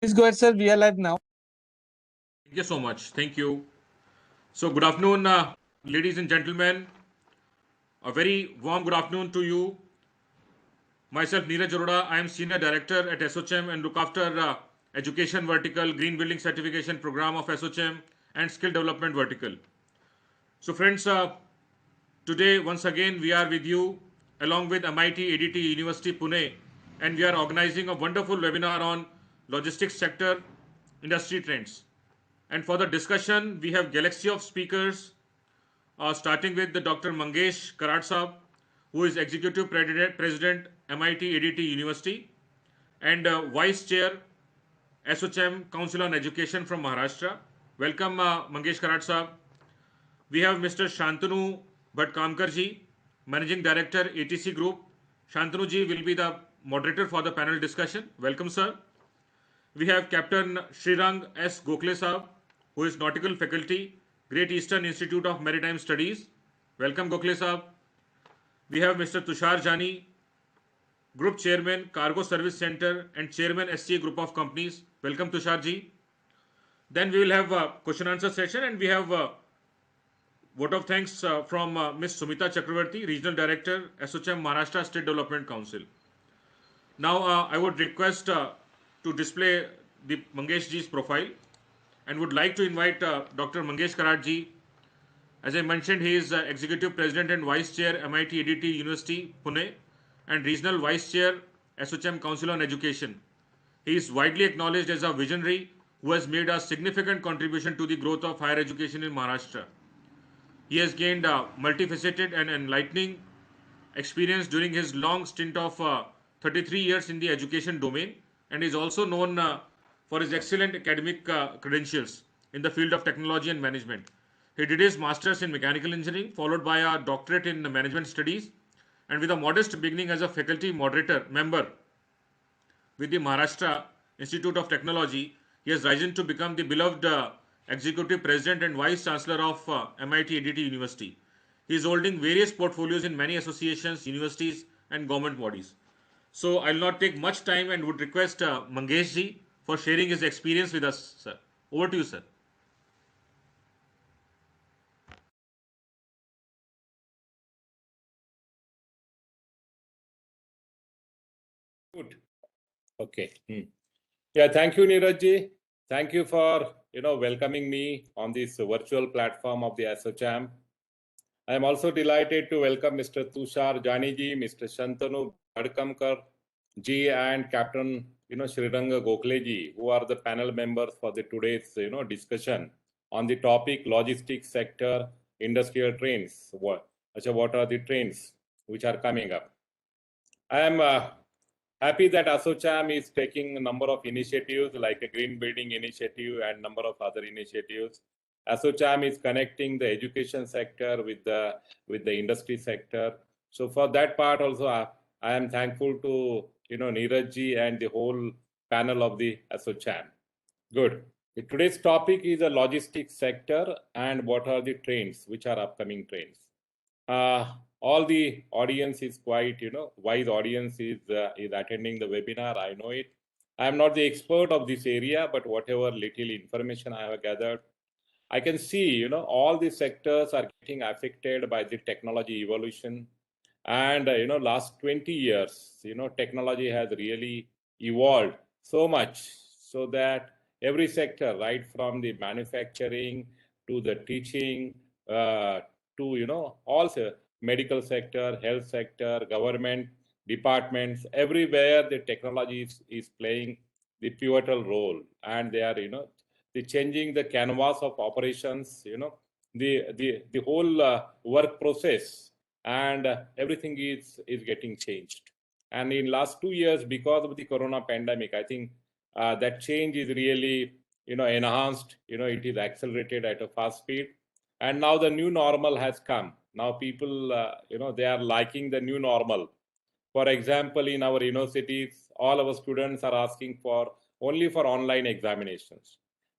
Please go ahead, sir. We are live now. Thank you so much. Thank you. So, good afternoon, ladies and gentlemen. A very warm good afternoon to you. Myself, Neeraj Arora. I am Senior Director at ASSOCHAM and look after Education Vertical, Green Building Certification Program of ASSOCHAM and Skill Development Vertical. So, friends, today once again we are with you along with MIT ADT University Pune, and we are organizing a wonderful webinar on logistics sector industry trends. And for the discussion, we have galaxy of speakers, starting with the Dr. Mangesh Karat Saab, who is Executive President MIT ADT University and Vice Chair ASSOCHAM Council on Education from Maharashtra. Welcome, Mangesh Karat Saab. We have Mr. Shantanu Bhatkamkarji, Managing Director ATC Group. Shantanu ji will be the moderator for the panel discussion. Welcome, sir. We have Captain Srirang S. Gokhale Saab, who is Nautical Faculty, Great Eastern Institute of Maritime Studies. Welcome, Gokhale Saab. We have Mr. Tushar Jani, Group Chairman, Cargo Service Center and Chairman SCA Group of Companies. Welcome, Tushar ji. Then we will have a question answer session, and we have a vote of thanks from Ms. Sumita Chakravarti, Regional Director, ASSOCHAM Maharashtra State Development Council. Now, I would request to display the Mangesh ji's profile and would like to invite Dr. Mangesh Karat ji. As I mentioned, he is Executive President and Vice Chair MIT ADT University Pune and Regional Vice Chair ASSOCHAM Council on Education. He is widely acknowledged as a visionary who has made a significant contribution to the growth of higher education in Maharashtra. He has gained a multifaceted and enlightening experience during his long stint of 33 years in the education domain, and is also known for his excellent academic credentials in the field of technology and management. He did his master's in mechanical engineering, followed by a doctorate in management studies, and with a modest beginning as a faculty moderator member with the Maharashtra Institute of Technology, he has risen to become the beloved Executive President and Vice Chancellor of MIT ADT University. He is holding various portfolios in many associations, universities, and government bodies. So I will not take much time and would request Mangesh ji for sharing his experience with us, sir. Over to you, sir. Good. Okay. Yeah, thank you, Neeraj ji. Thank you for welcoming me on this virtual platform of the ASSOCHAM. I am also delighted to welcome Mr. Tushar Jani ji, Mr. Shantanu Bhatkamkar ji, and Captain Sriranga Gokhale ji, who are the panel members for the today's discussion on the topic logistics sector industrial trends. What are the trends which are coming up? I am happy that ASSOCHAM is taking a number of initiatives like a green building initiative and number of other initiatives. ASSOCHAM is connecting the education sector with the industry sector. So for that part also, I am thankful to Neeraj ji and the whole panel of the ASSOCHAM. Good. Today's topic is the logistics sector and what are the trends, which are upcoming trends. All the audience is quite, wise audience is attending the webinar. I know it. I am not the expert of this area, but whatever little information I have gathered, I can see, all the sectors are getting affected by the technology evolution. And, last 20 years, technology has really evolved so much so that every sector, right from the manufacturing to the teaching, to, also medical sector, health sector, government departments, everywhere the technology is playing the pivotal role, and they are, the changing the canvas of operations, the whole work process, and everything is getting changed. And in last 2 years, because of the corona pandemic, I think that change is really, enhanced, it is accelerated at a fast speed. And now the new normal has come. Now people, they are liking the new normal. For example, in our universities, all our students are asking for only for online examinations.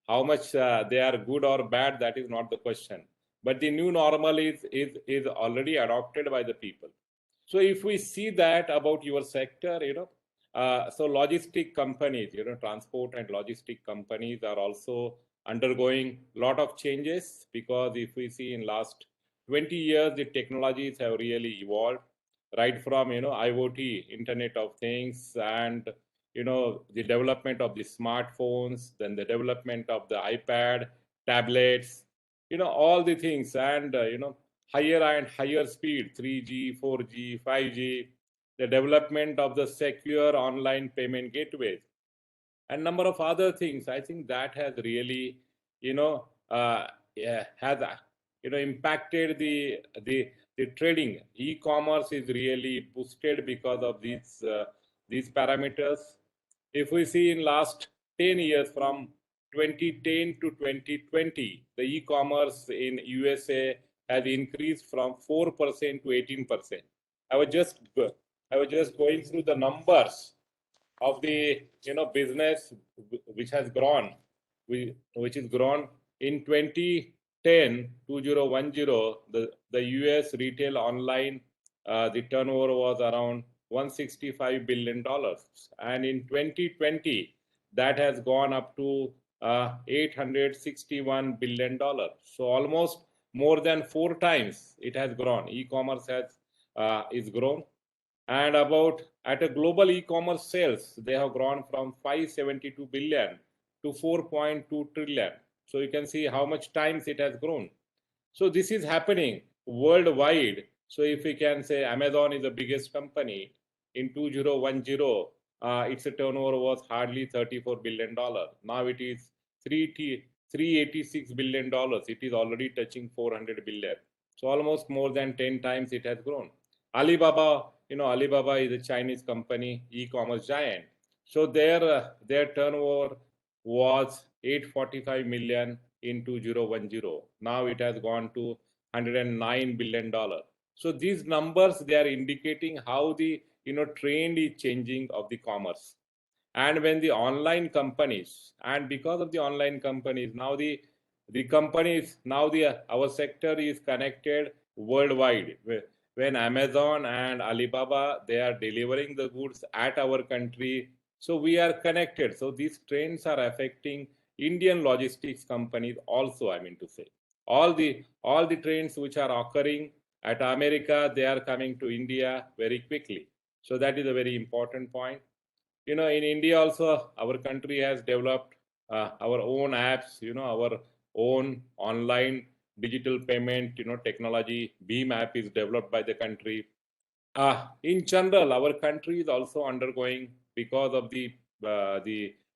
How much they are good or bad, that is not the question. But the new normal is already adopted by the people. So if we see that about your sector, So logistic companies, transport and logistic companies are also undergoing a lot of changes, because if we see in last 20 years, the technologies have really evolved, right from, IoT, Internet of Things, and, the development of the smartphones, then the development of the iPad, tablets, all the things, and, higher and higher speed, 3G, 4G, 5G, the development of the secure online payment gateways, and number of other things. I think that has really, yeah, has impacted the trading. E-commerce is really boosted because of these parameters. If we see in last 10 years, from 2010 to 2020, the e-commerce in USA has increased from 4% to 18%. I was just I was just going through the numbers of the business which has grown, which is grown in 2010, 2010, the US retail online, the turnover was around $165 billion, and in 2020 that has gone up to $861 billion. So almost more than 4 times it has grown. E-commerce has is grown. And about at a global e-commerce sales, they have grown from 572 billion to 4.2 trillion. So you can see how much times it has grown. So this is happening worldwide. So if we can say Amazon is the biggest company in 2010, its turnover was hardly $34 billion. Now it is $386 billion. It is already touching 400 billion. So almost more than 10 times it has grown. Alibaba, Alibaba is a Chinese company, e-commerce giant. So their turnover was 845 million in 2010. Now it has gone to $109 billion. So these numbers, they are indicating how the trend is changing of the commerce. And when the online companies, and because of the online companies, now the companies, now our sector is connected worldwide. When Amazon and Alibaba, they are delivering the goods at our country, so we are connected. So these trends are affecting Indian logistics companies also. I mean to say, all the trends which are occurring at America, they are coming to India very quickly. So that is a very important point. In India also, our country has developed our own apps, our own online digital payment, technology. Beam app is developed by the country. In general, our country is also undergoing, because of the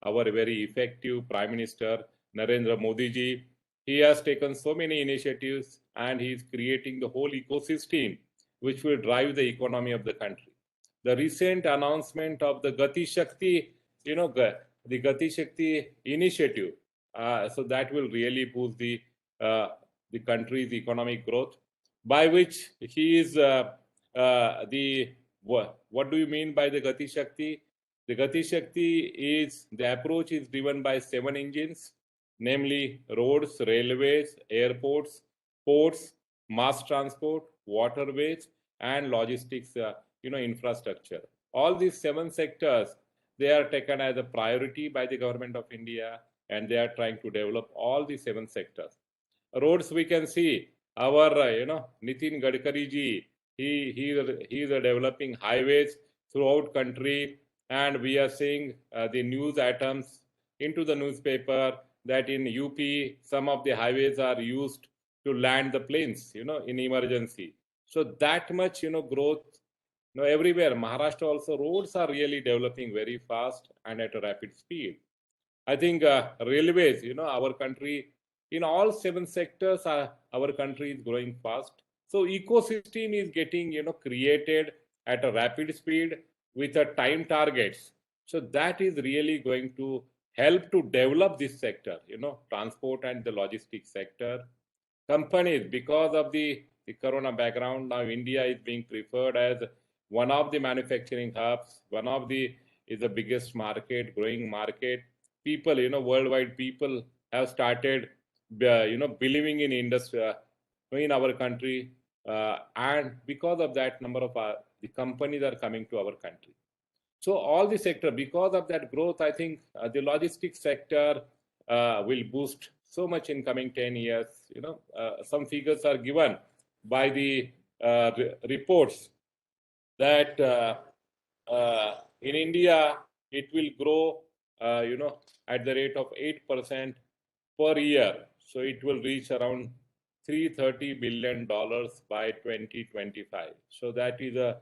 our very effective Prime Minister Narendra Modi ji. He has taken so many initiatives, and he is creating the whole ecosystem which will drive the economy of the country. The recent announcement of the Gati Shakti, the Gati Shakti initiative, so that will really boost the country's economic growth, by which he is what do you mean by the Gati Shakti? The Gati Shakti is, the approach is driven by 7 engines, namely roads, railways, airports, ports, mass transport, waterways, and logistics, infrastructure. All these 7 sectors, they are taken as a priority by the government of India, and they are trying to develop all the 7 sectors. Roads, we can see our, Nitin Gadkari ji, he is developing highways throughout country, and we are seeing the news items into the newspaper that in UP some of the highways are used to land the planes, in emergency. So that much, growth, everywhere. Maharashtra also, roads are really developing very fast and at a rapid speed. I think railways, our country, in all 7 sectors, our country is growing fast. So ecosystem is getting, created at a rapid speed with a time targets. So that is really going to help to develop this sector, transport and the logistics sector. Companies, because of the corona background, now India is being preferred as one of the manufacturing hubs, one of the is the biggest market, growing market. People, worldwide people have started, believing in industry, in our country, and because of that, number of the companies are coming to our country. So all the sector, because of that growth, I think the logistics sector will boost so much in coming 10 years. Some figures are given by the reports that in India it will grow, at the rate of 8% per year. So it will reach around $330 billion by 2025. So that is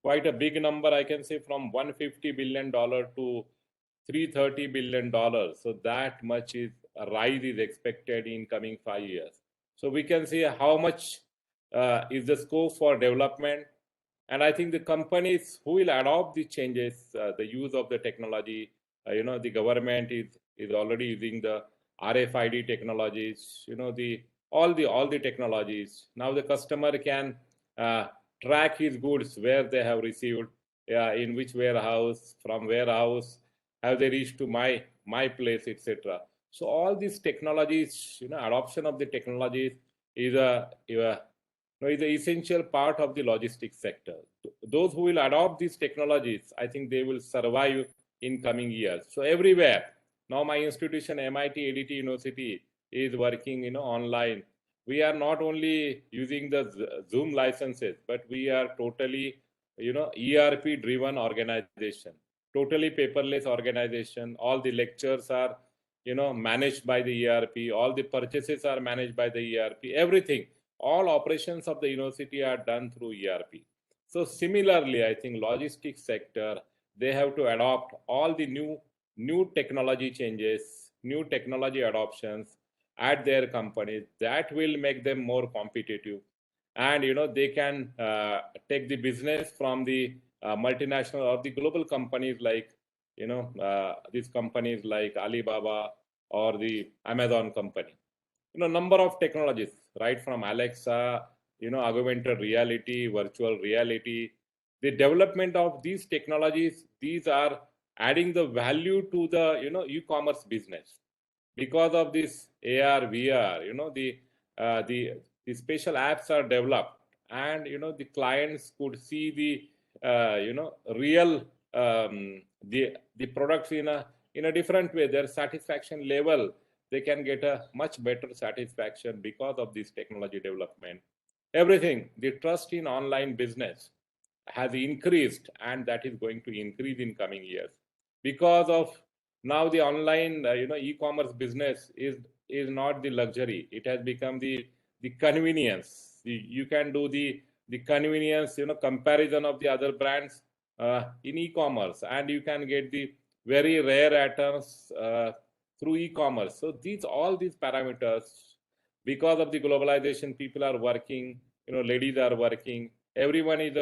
quite a big number, I can say, from $150 billion to $330 billion. So that much is a rise is expected in coming 5 years. So we can see how much is the scope for development. And I think the companies who will adopt the changes, the use of the technology, the government is already using the RFID technologies, all the technologies. Now the customer can track his goods, where they have received, in which warehouse, from warehouse, have they reached to my place, etc. So all these technologies, adoption of the technologies is is an essential part of the logistics sector. Those who will adopt these technologies, I think they will survive in coming years. So everywhere, now my institution, MIT ADT University, is working, online. We are not only using the Zoom licenses, but we are totally, ERP driven organization, totally paperless organization. All the lectures are, managed by the ERP. All the purchases are managed by the ERP. Everything, all operations of the university are done through ERP. So similarly, I think logistics sector, they have to adopt all the new technology changes, new technology adoptions at their companies. That will make them more competitive, and they can take the business from the multinational or the global companies, like these companies like Alibaba or the Amazon company. Number of technologies, right from Alexa, augmented reality, virtual reality. The development of these technologies, these are adding the value to the e-commerce business. Because of this AR, VR, the special apps are developed, and the clients could see the real the products in a different way. Their satisfaction level, they can get a much better satisfaction because of this technology development. Everything, the trust in online business has increased, and that is going to increase in coming years because of now the online e-commerce business is not the luxury. It has become the convenience. You can do the convenience comparison of the other brands in e-commerce, and you can get the very rare items through e-commerce. So all these parameters, because of the globalization, people are working, ladies are working, everyone is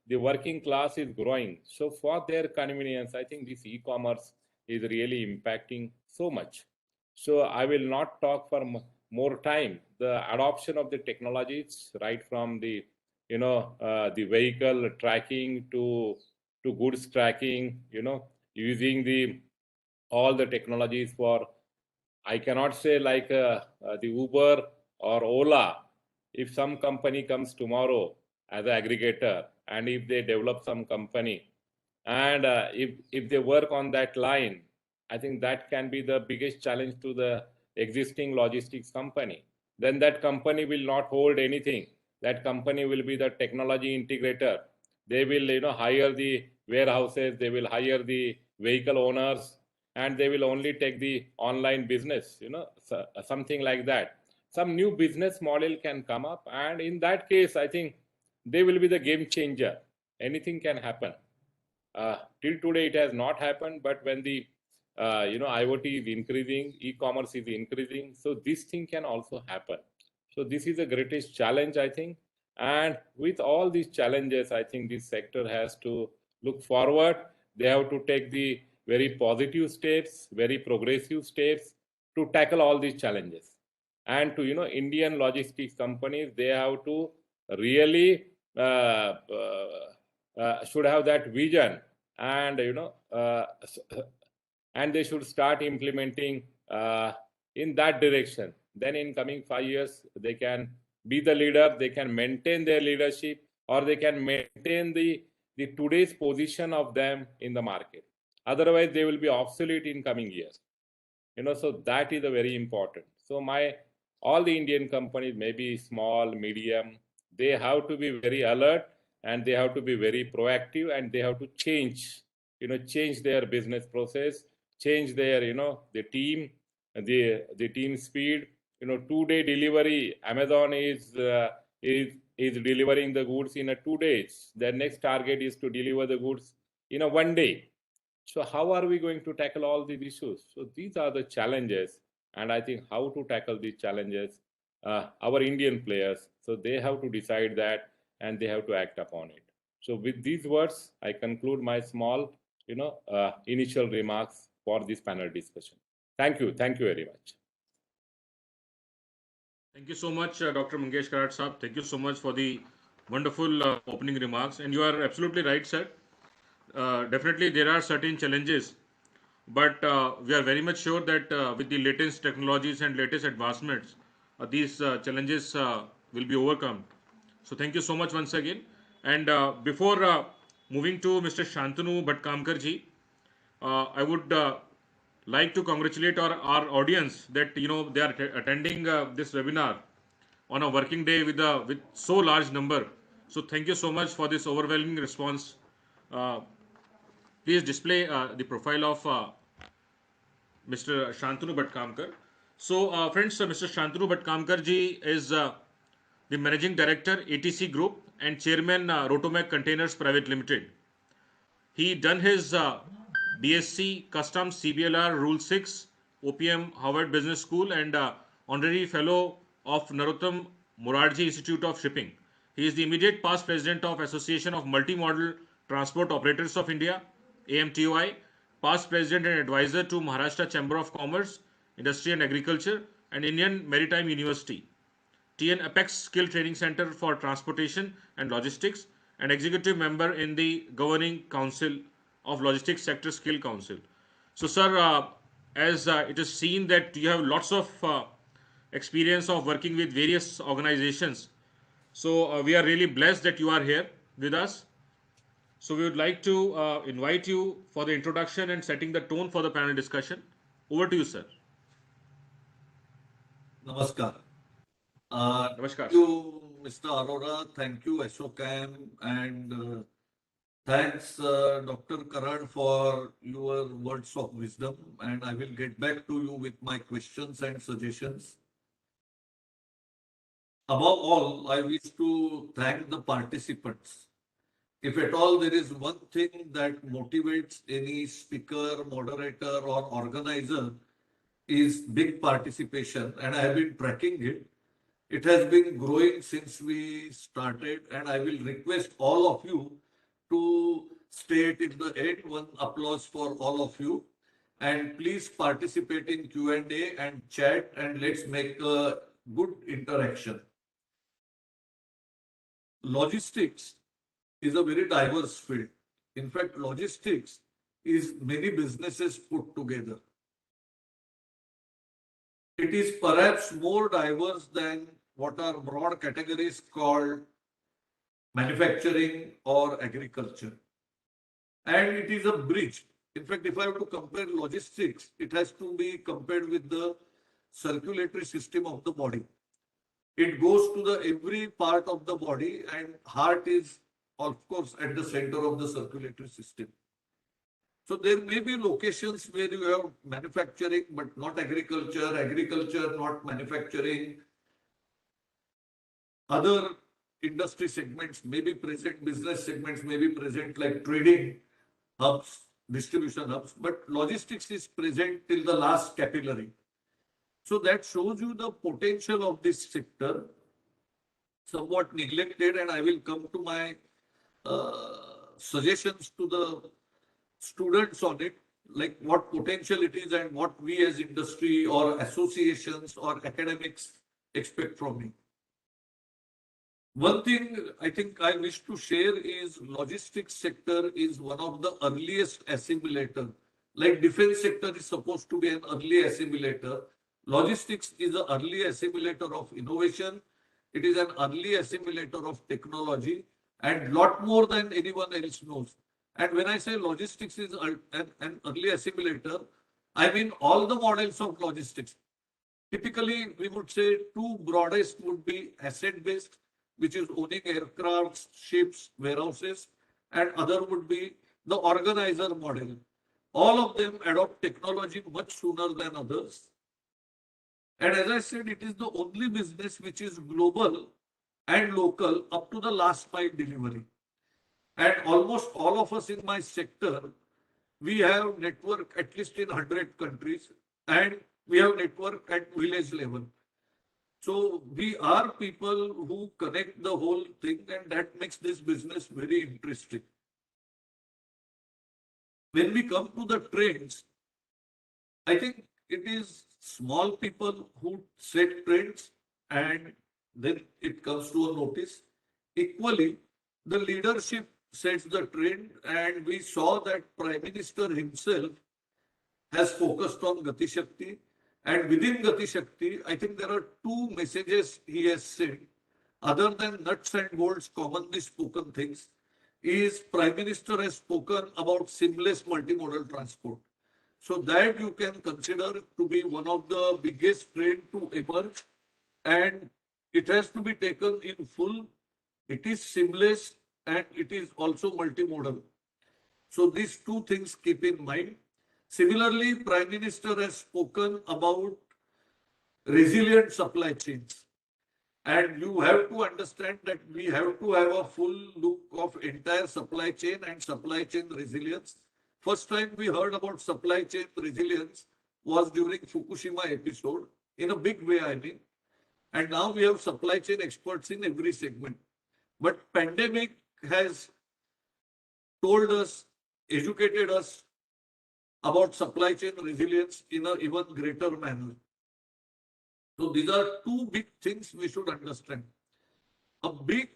the working class is growing. So for their convenience, I think this e-commerce is really impacting so much. So I will not talk for more time. The adoption of the technologies, right from the the vehicle tracking to goods tracking, using all the technologies for, I cannot say like the Uber or Ola. If some company comes tomorrow as an aggregator, and if they develop some company, and if they work on that line, I think that can be the biggest challenge to the existing logistics company. Then that company will not hold anything. That company will be the technology integrator. They will hire the warehouses, they will hire the vehicle owners, and they will only take the online business, something like that. Some new business model can come up, and in that case, I think they will be the game changer. Anything can happen. Till today, it has not happened, but when the IoT is increasing, e-commerce is increasing, so this thing can also happen. So this is the greatest challenge, I think. And with all these challenges, I think this sector has to look forward. They have to take the very positive steps, very progressive steps to tackle all these challenges. And to Indian logistics companies, they have to really should have that vision, and and they should start implementing in that direction. Then in coming 5 years, they can be the leader, they can maintain their leadership, or they can maintain the the today's position of them in the market. Otherwise, they will be obsolete in coming years. So that is a very important. So all the Indian companies, maybe small, medium, they have to be very alert, and they have to be very proactive, and they have to change their business process, change their, the team, the team speed. 2-day delivery. Amazon is delivering the goods in 2 days. Their next target is to deliver the goods in 1 day. So how are we going to tackle all these issues? So these are the challenges, and I think how to tackle these challenges, our Indian players, so they have to decide that, and they have to act upon it. So with these words, I conclude my small, initial remarks for this panel discussion. Thank you very much. Thank you so much, Dr. Mangesh Karat Saab. Thank you so much for the wonderful opening remarks. And you are absolutely right, sir. Definitely, there are certain challenges, but we are very much sure that with the latest technologies and latest advancements, these challenges will be overcome. So, thank you so much once again. And before moving to Mr. Shantanu Bhatkamkar ji, I would like to congratulate our audience that they are attending this webinar on a working day with so large number. So thank you so much for this overwhelming response. Uh, Please display the profile of Mr. Shantanu Bhatkamkar. So friends, Mr. Shantanu Bhatkamkar ji is the Managing Director, ATC Group, and Chairman, Rotomec Containers Private Limited. He done his BSc Customs CBLR Rule 6, OPM Harvard Business School, and Honorary Fellow of Narottam Morarji Institute of Shipping. He is the immediate past President of Association of Multi-Modal Transport Operators of India, AMTOI, past President and Advisor to Maharashtra Chamber of Commerce, Industry and Agriculture, and Indian Maritime University. TN Apex Skill Training Center for Transportation and Logistics, and executive member in the Governing Council of Logistics Sector Skill Council. So, sir, as it is seen that you have lots of experience of working with various organizations, so we are really blessed that you are here with us. So, we would like to invite you for the introduction and setting the tone for the panel discussion. Over to you, sir. Namaskar. Namaskar. Thank you, Mr. Arora. Thank you, ASSOCHAM, and thanks, Dr. Karan, for your words of wisdom. And I will get back to you with my questions and suggestions. Above all, I wish to thank the participants. If at all there is one thing that motivates any speaker, moderator, or organizer, is big participation, and I have been tracking it. It has been growing since we started, and I will request all of you to stay till the end. One applause for all of you, and please participate in Q&A and chat, and let's make a good interaction. Logistics is a very diverse field. In fact, logistics is many businesses put together. It is perhaps more diverse than what are broad categories called manufacturing or agriculture. And it is a bridge. In fact, if I have to compare logistics, it has to be compared with the circulatory system of the body. It goes to the every part of the body, and heart is, of course, at the center of the circulatory system. So there may be locations where you have manufacturing, but not agriculture, agriculture, not manufacturing. Other industry segments may be present, business segments may be present, like trading hubs, distribution hubs, but logistics is present till the last capillary. So that shows you the potential of this sector, somewhat neglected, and I will come to my suggestions to the students on it, like what potential it is and what we as industry or associations or academics expect from it. One thing I think I wish to share is logistics sector is one of the earliest assimilator. Like defense sector is supposed to be an early assimilator. Logistics is an early assimilator of innovation. It is an early assimilator of technology. and lot more than anyone else knows. And when I say logistics is an early assimilator, I mean all the models of logistics. Typically, we would say two broadest would be asset-based, which is owning aircrafts, ships, warehouses, and other would be the organizer model. All of them adopt technology much sooner than others. And as I said, it is the only business which is global and local up to the last mile delivery. And almost all of us in my sector, we have network at least in 100 countries, and we have network at village level. So we are people who connect the whole thing, and that makes this business very interesting. When we come to the trends, I think it is small people who set trends, and then it comes to a notice. Equally, the leadership sets the trend, and we saw that Prime Minister himself has focused on Gati Shakti. And within Gati Shakti, I think there are two messages he has said, other than nuts and bolts, commonly spoken things, is Prime Minister has spoken about seamless multimodal transport. So that you can consider to be one of the biggest trend to emerge, and it has to be taken in full. It is seamless and it is also multimodal. So these two things keep in mind. Similarly, Prime Minister has spoken about resilient supply chains. And you have to understand that we have to have a full look of entire supply chain and supply chain resilience. First time we heard about supply chain resilience was during Fukushima episode, in a big way, I mean. And now we have supply chain experts in every segment. But pandemic has told us, educated us about supply chain resilience in an even greater manner. So these are two big things we should understand. A big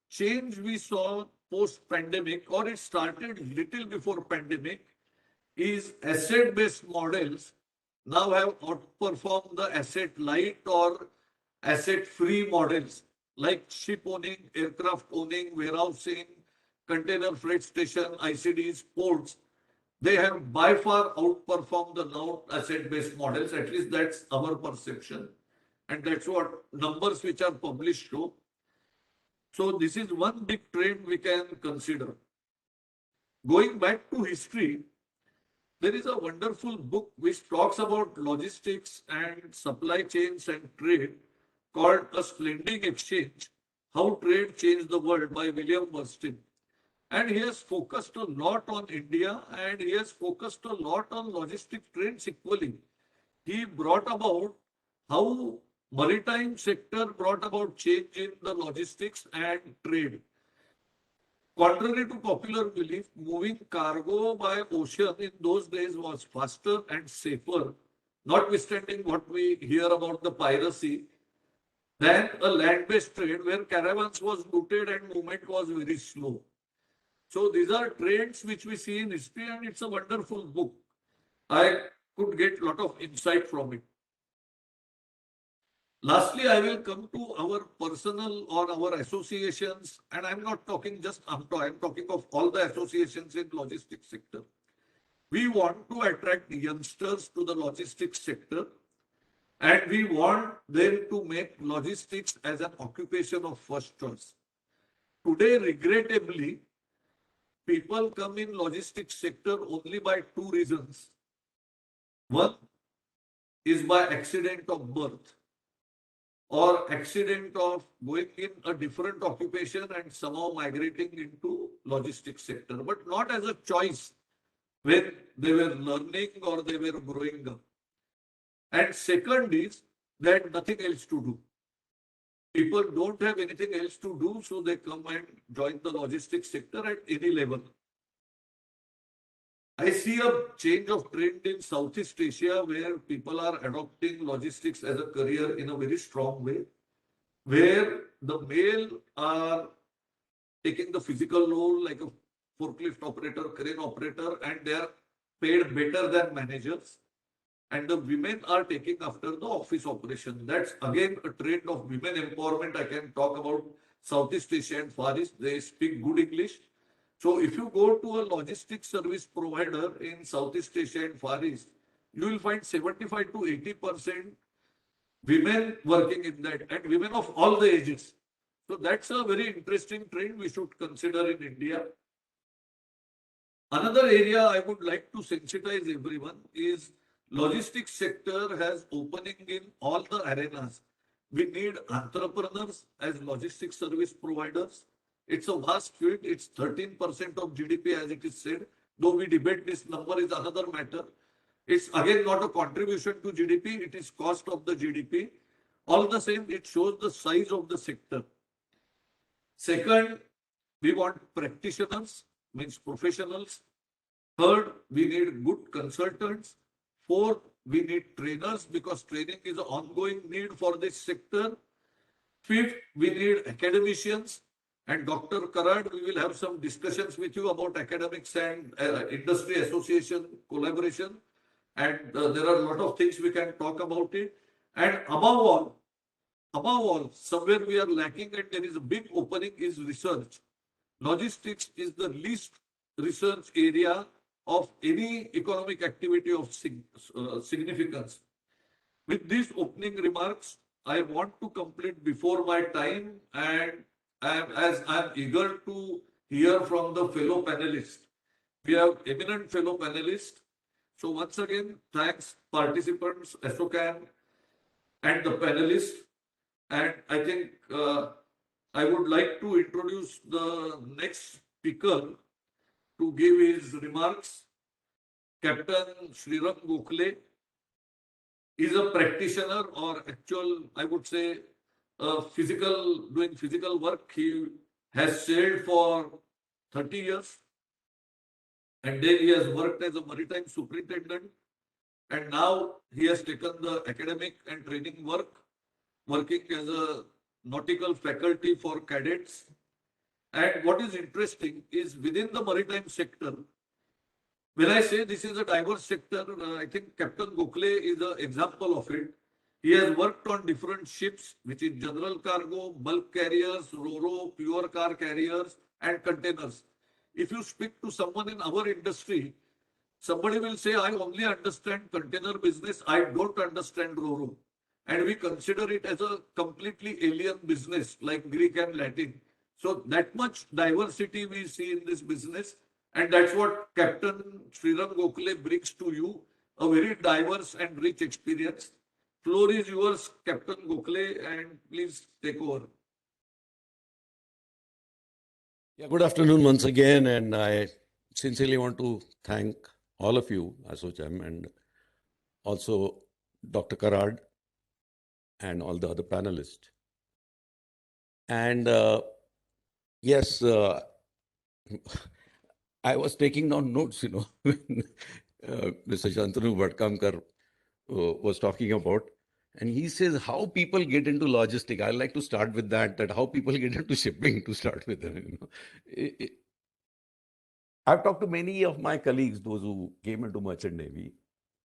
change we saw post-pandemic, or it started little before pandemic, is asset-based models now have outperformed the asset-light or asset-free models like ship owning, aircraft owning, warehousing, container freight station, ICDs, ports. They have by far outperformed the non-asset-based models. At least that's our perception. And that's what numbers which are published show. So this is one big trend we can consider. Going back to history, there is a wonderful book which talks about logistics and supply chains and trade called A Splendid Exchange, How Trade Changed the World by William Burstin. And he has focused a lot on India, and he has focused a lot on logistic trends equally. He brought about how maritime sector brought about change in the logistics and trade. Contrary to popular belief, moving cargo by ocean in those days was faster and safer, notwithstanding what we hear about the piracy, than a land-based trade where caravans was looted and movement was very slow. So these are trends which we see in history, and it's a wonderful book. I could get a lot of insight from it. Lastly, I will come to our personal or our associations, and I'm not talking just AMTO, I'm talking of all the associations in logistics sector. We want to attract youngsters to the logistics sector, and we want them to make logistics as an occupation of first choice. Today, regrettably, people come in logistics sector only by two reasons. One is by accident of birth, or accident of going in a different occupation and somehow migrating into logistics sector, but not as a choice when they were learning or they were growing up. And second is that nothing else to do. People don't have anything else to do, so they come and join the logistics sector at any level. I see a change of trend in Southeast Asia where people are adopting logistics as a career in a very strong way, where the male are taking the physical role like a forklift operator, crane operator, and they are paid better than managers. And the women are taking after the office operation. That's again a trend of women empowerment. I can talk about Southeast Asia and Far East. They speak good English. So if you go to a logistics service provider in Southeast Asia and Far East, you will find 75 to 80% women working in that, and women of all the ages. So that's a very interesting trend we should consider in India. Another area I would like to sensitize everyone is logistics sector has opening in all the arenas. We need entrepreneurs as logistics service providers. It's a vast field. It's 13% of GDP as it is said. Though we debate this number is another matter. It's again not a contribution to GDP. It is cost of the GDP. All the same, it shows the size of the sector. Second, we want practitioners, means professionals. Third, we need good consultants. Fourth, we need trainers because training is an ongoing need for this sector. Fifth, we need academicians. And Dr. Karad, we will have some discussions with you about academics and industry association collaboration. And there are a lot of things we can talk about it. And above all, somewhere we are lacking and there is a big opening is research. Logistics is the least research area of any economic activity of significance. With these opening remarks, I want to complete before my time, and as I'm eager to hear from the fellow panelists. We have eminent fellow panelists. So once again, thanks participants, ASSOCHAM, and the panelists. And I think I would like to introduce the next speaker to give his remarks. Captain Sriram Gokhale is a practitioner or actual, I would say, doing physical work. He has sailed for 30 years and then he has worked as a maritime superintendent. And now he has taken the academic and training work, working as a nautical faculty for cadets. And what is interesting is within the maritime sector, when I say this is a diverse sector, I think Captain Gokhale is an example of it. He has worked on different ships, which is general cargo, bulk carriers, ro-ro, pure car carriers, and containers. If you speak to someone in our industry, somebody will say, I only understand container business, I don't understand ro-ro. And we consider it as a completely alien business like Greek and Latin. So that much diversity we see in this business. And that's what Captain Sriram Gokhale brings to you, a very diverse and rich experience. Floor is yours, Captain Gokhale, and please take over. Yeah, good afternoon once again, and I sincerely want to thank all of you, ASSOCHAM, and also Dr. Karad and all the other panelists. And yes, I was taking down notes, when Mr. Shantanu Bhatkamkar was talking about, and he says how people get into logistics. I'd like to start with that how people get into shipping to start with. I've talked to many of my colleagues, those who came into Merchant Navy,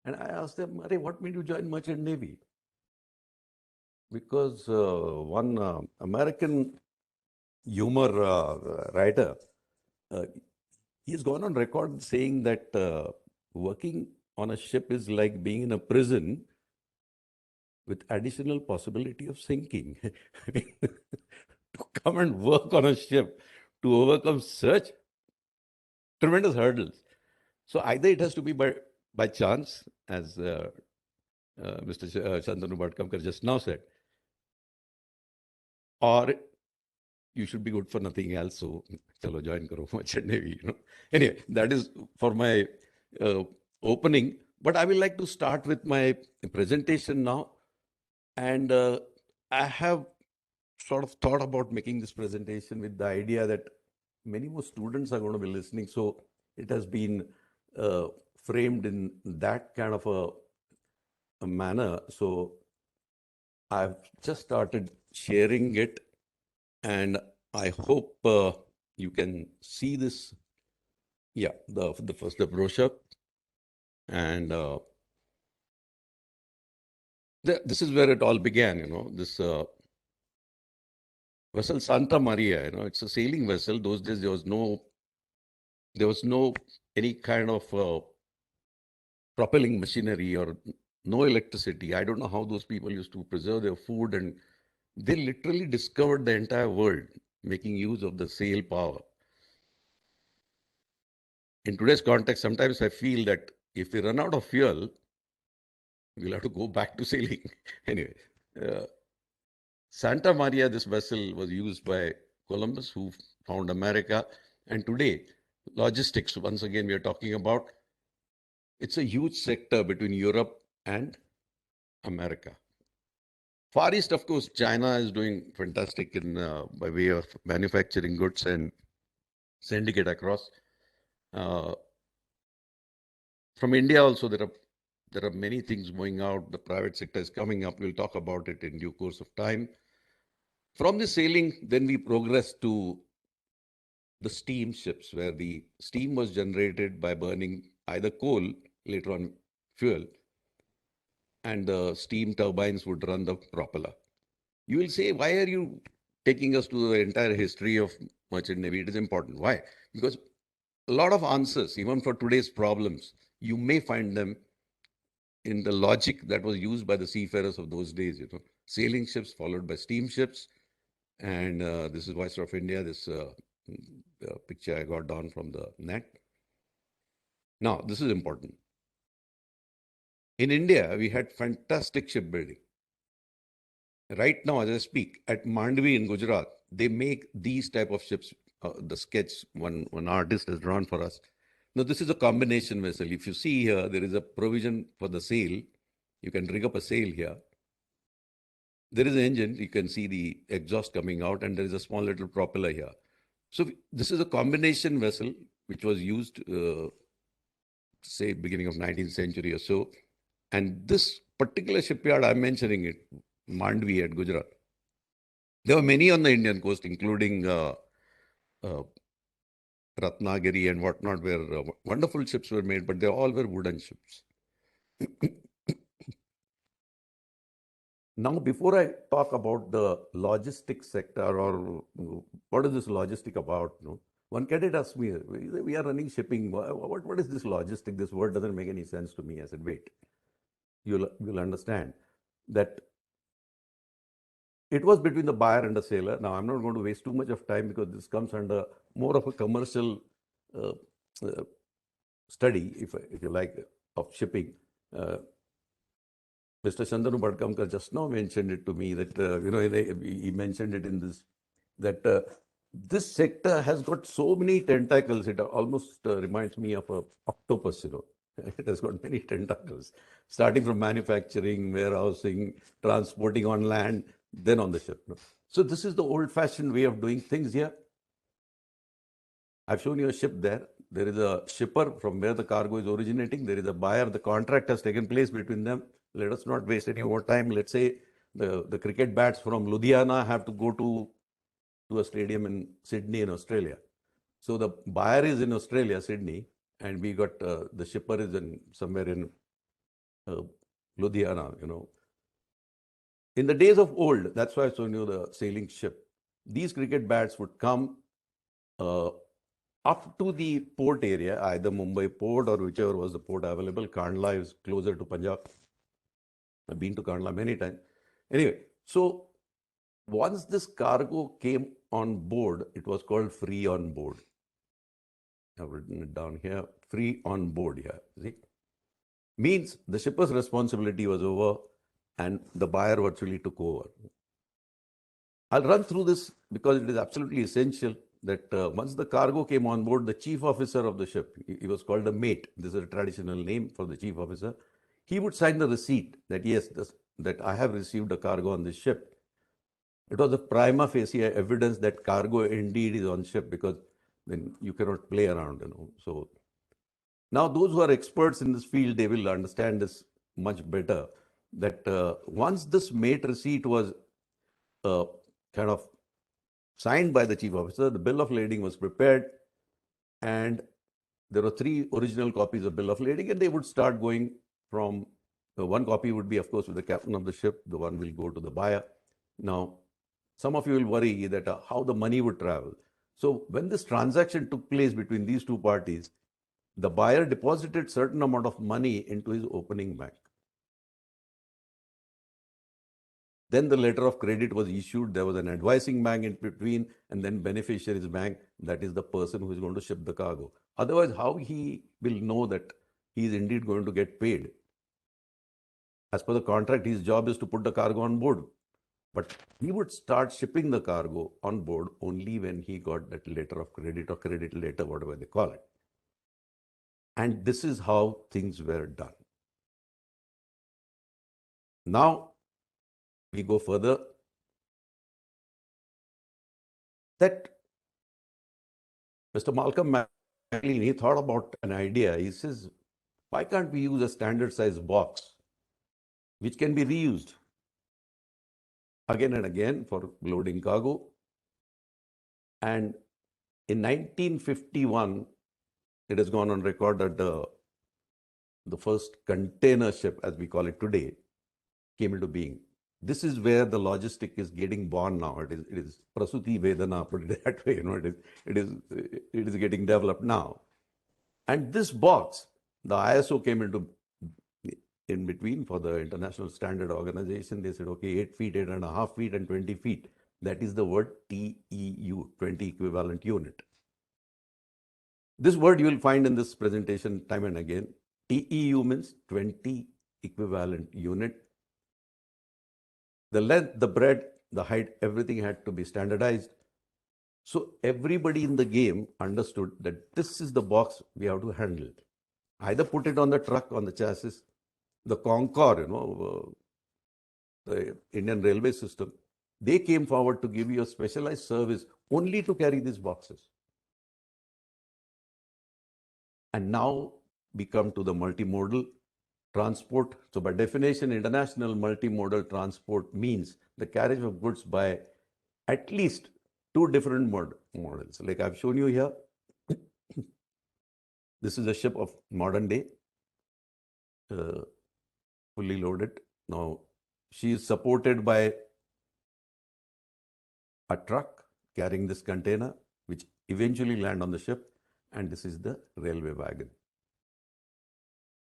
and I asked them, what made you join Merchant Navy? Because one American humor writer, he's gone on record saying that working on a ship is like being in a prison with additional possibility of sinking. To come and work on a ship, to overcome such tremendous hurdles. So either it has to be by chance, as Mr. Shantanu Bhatkamkar just now said, or you should be good for nothing else. So, chalo join karo Merchant Navy. Anyway, that is for my opening. But I will like to start with my presentation now. And I have sort of thought about making this presentation with the idea that many more students are going to be listening. So it has been framed in that kind of a manner. So I've just started sharing it, and I hope you can see this. Yeah, the brochure. And this is where it all began, this vessel Santa Maria. It's a sailing vessel. Those days there was no any kind of propelling machinery or no electricity. I don't know how those people used to preserve their food, and they literally discovered the entire world making use of the sail power. In today's context, sometimes I feel that if we run out of fuel, we'll have to go back to sailing. Anyway, uh, Santa Maria, this vessel was used by Columbus, who found America. And today, logistics, once again, we are talking about, it's a huge sector between Europe and America. Far East, of course, China is doing fantastic in by way of manufacturing goods and sending it across. Uh, from India also, there are many things going out. The private sector is coming up. We'll talk about it in due course of time. From the sailing, then we progress to the steam ships, where the steam was generated by burning either coal, later on fuel, and the steam turbines would run the propeller. You will say, why are you taking us to the entire history of merchant navy? It is important. Why? Because a lot of answers, even for today's problems, you may find them in the logic that was used by the seafarers of those days. Sailing ships followed by steam ships. And this is Viceroy of India, this picture I got down from the net. Now, this is important. In India, we had fantastic shipbuilding. Right now, as I speak, at Mandvi in Gujarat, they make these type of ships. The sketch one artist has drawn for us. Now, this is a combination vessel. If you see here, there is a provision for the sail. You can rig up a sail here. There is an engine. You can see the exhaust coming out, and there is a small little propeller here. So this is a combination vessel which was used, say, beginning of 19th century or so. And this particular shipyard, I'm mentioning it, Mandvi at Gujarat. There were many on the Indian coast, including Ratnagiri and whatnot, where wonderful ships were made, but they all were wooden ships. Now, before I talk about the logistics sector, or what is this logistic about, one cadet asked me, we are running shipping. What is this logistic? This word doesn't make any sense to me. I said, wait, you'll understand that it was between the buyer and the seller. Now, I'm not going to waste too much of time because this comes under more of a commercial study, if you like, of shipping. Mr. Chandanu Badkamkar just now mentioned it to me that, he mentioned it in this, that this sector has got so many tentacles. It almost reminds me of an octopus, It has got many tentacles, starting from manufacturing, warehousing, transporting on land, then on the ship. So this is the old-fashioned way of doing things here. I've shown you a ship there. There is a shipper from where the cargo is originating. There is a buyer. The contract has taken place between them. Let us not waste any more time. Let's say the cricket bats from Ludhiana have to go to a stadium in Sydney in Australia. So the buyer is in Australia, Sydney, and we got the shipper is in somewhere in Ludhiana, In the days of old, that's why I showed you the sailing ship. These cricket bats would come up to the port area, either Mumbai port or whichever was the port available. Kandla is closer to Punjab. I've been to Kandla many times. Anyway, so once this cargo came on board, it was called free on board. I've written it down here, free on board here. See? Means the shipper's responsibility was over and the buyer virtually took over. I'll run through this because it is absolutely essential that once the cargo came on board, the chief officer of the ship, he was called a mate. This is a traditional name for the chief officer. He would sign the receipt that, yes, that I have received a cargo on this ship. It was a prima facie evidence that cargo indeed is on ship, because then you cannot play around, So now those who are experts in this field, they will understand this much better, that once this mate receipt was kind of signed by the chief officer, the bill of lading was prepared, and there were 3 original copies of bill of lading, and they would start going from, one copy would be, of course, with the captain of the ship, the one will go to the buyer. Now, some of you will worry that how the money would travel. So when this transaction took place between these two parties, the buyer deposited certain amount of money into his opening bank. Then the letter of credit was issued. There was an advising bank in between, and then beneficiary's bank, that is the person who is going to ship the cargo. Otherwise, how he will know that he is indeed going to get paid? As per the contract, his job is to put the cargo on board. But he would start shipping the cargo on board only when he got that letter of credit or credit letter, whatever they call it. And this is how things were done. Now, we go further. That Mr. Malcolm McLean, he thought about an idea. He says, why can't we use a standard size box which can be reused again and again for loading cargo? And in 1951, it has gone on record that the first container ship, as we call it today, came into being. This is where the logistic is getting born now. It is Prasuti Vedana, put it that way. It is getting developed now. And this box, the ISO came in between for the International Standard Organization. They said, okay, 8 feet, 8.5 feet, and 20 feet. That is the word TEU, 20 equivalent unit. This word you will find in this presentation time and again. TEU means 20 equivalent unit. The length, the breadth, the height, everything had to be standardized. So everybody in the game understood that this is the box we have to handle. Either put it on the truck, on the chassis, the Concorde, the Indian railway system, they came forward to give you a specialized service only to carry these boxes. And now we come to the multimodal transport. So by definition, international multimodal transport means the carriage of goods by at least two different models. Like I've shown you here, this is a ship of modern day, fully loaded. Now, she is supported by a truck carrying this container, which eventually land on the ship, and this is the railway wagon.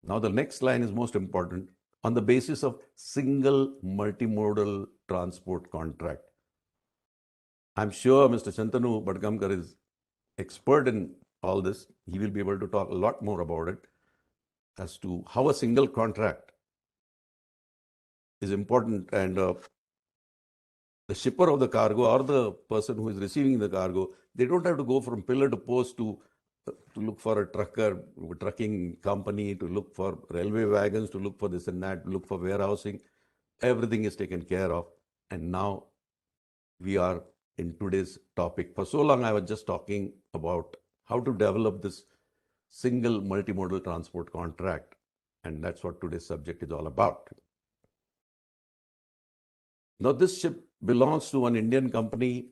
Now, the next line is most important. On the basis of single multimodal transport contract. I'm sure Mr. Shantanu Badgamkar is expert in all this. He will be able to talk a lot more about it as to how a single contract is important, and the shipper of the cargo or the person who is receiving the cargo, they don't have to go from pillar to post to look for a trucking company, to look for railway wagons, to look for this and that, to look for warehousing. Everything is taken care of. And now we are in today's topic. For so long, I was just talking about how to develop this single multimodal transport contract. And that's what today's subject is all about. Now, this ship belongs to an Indian company.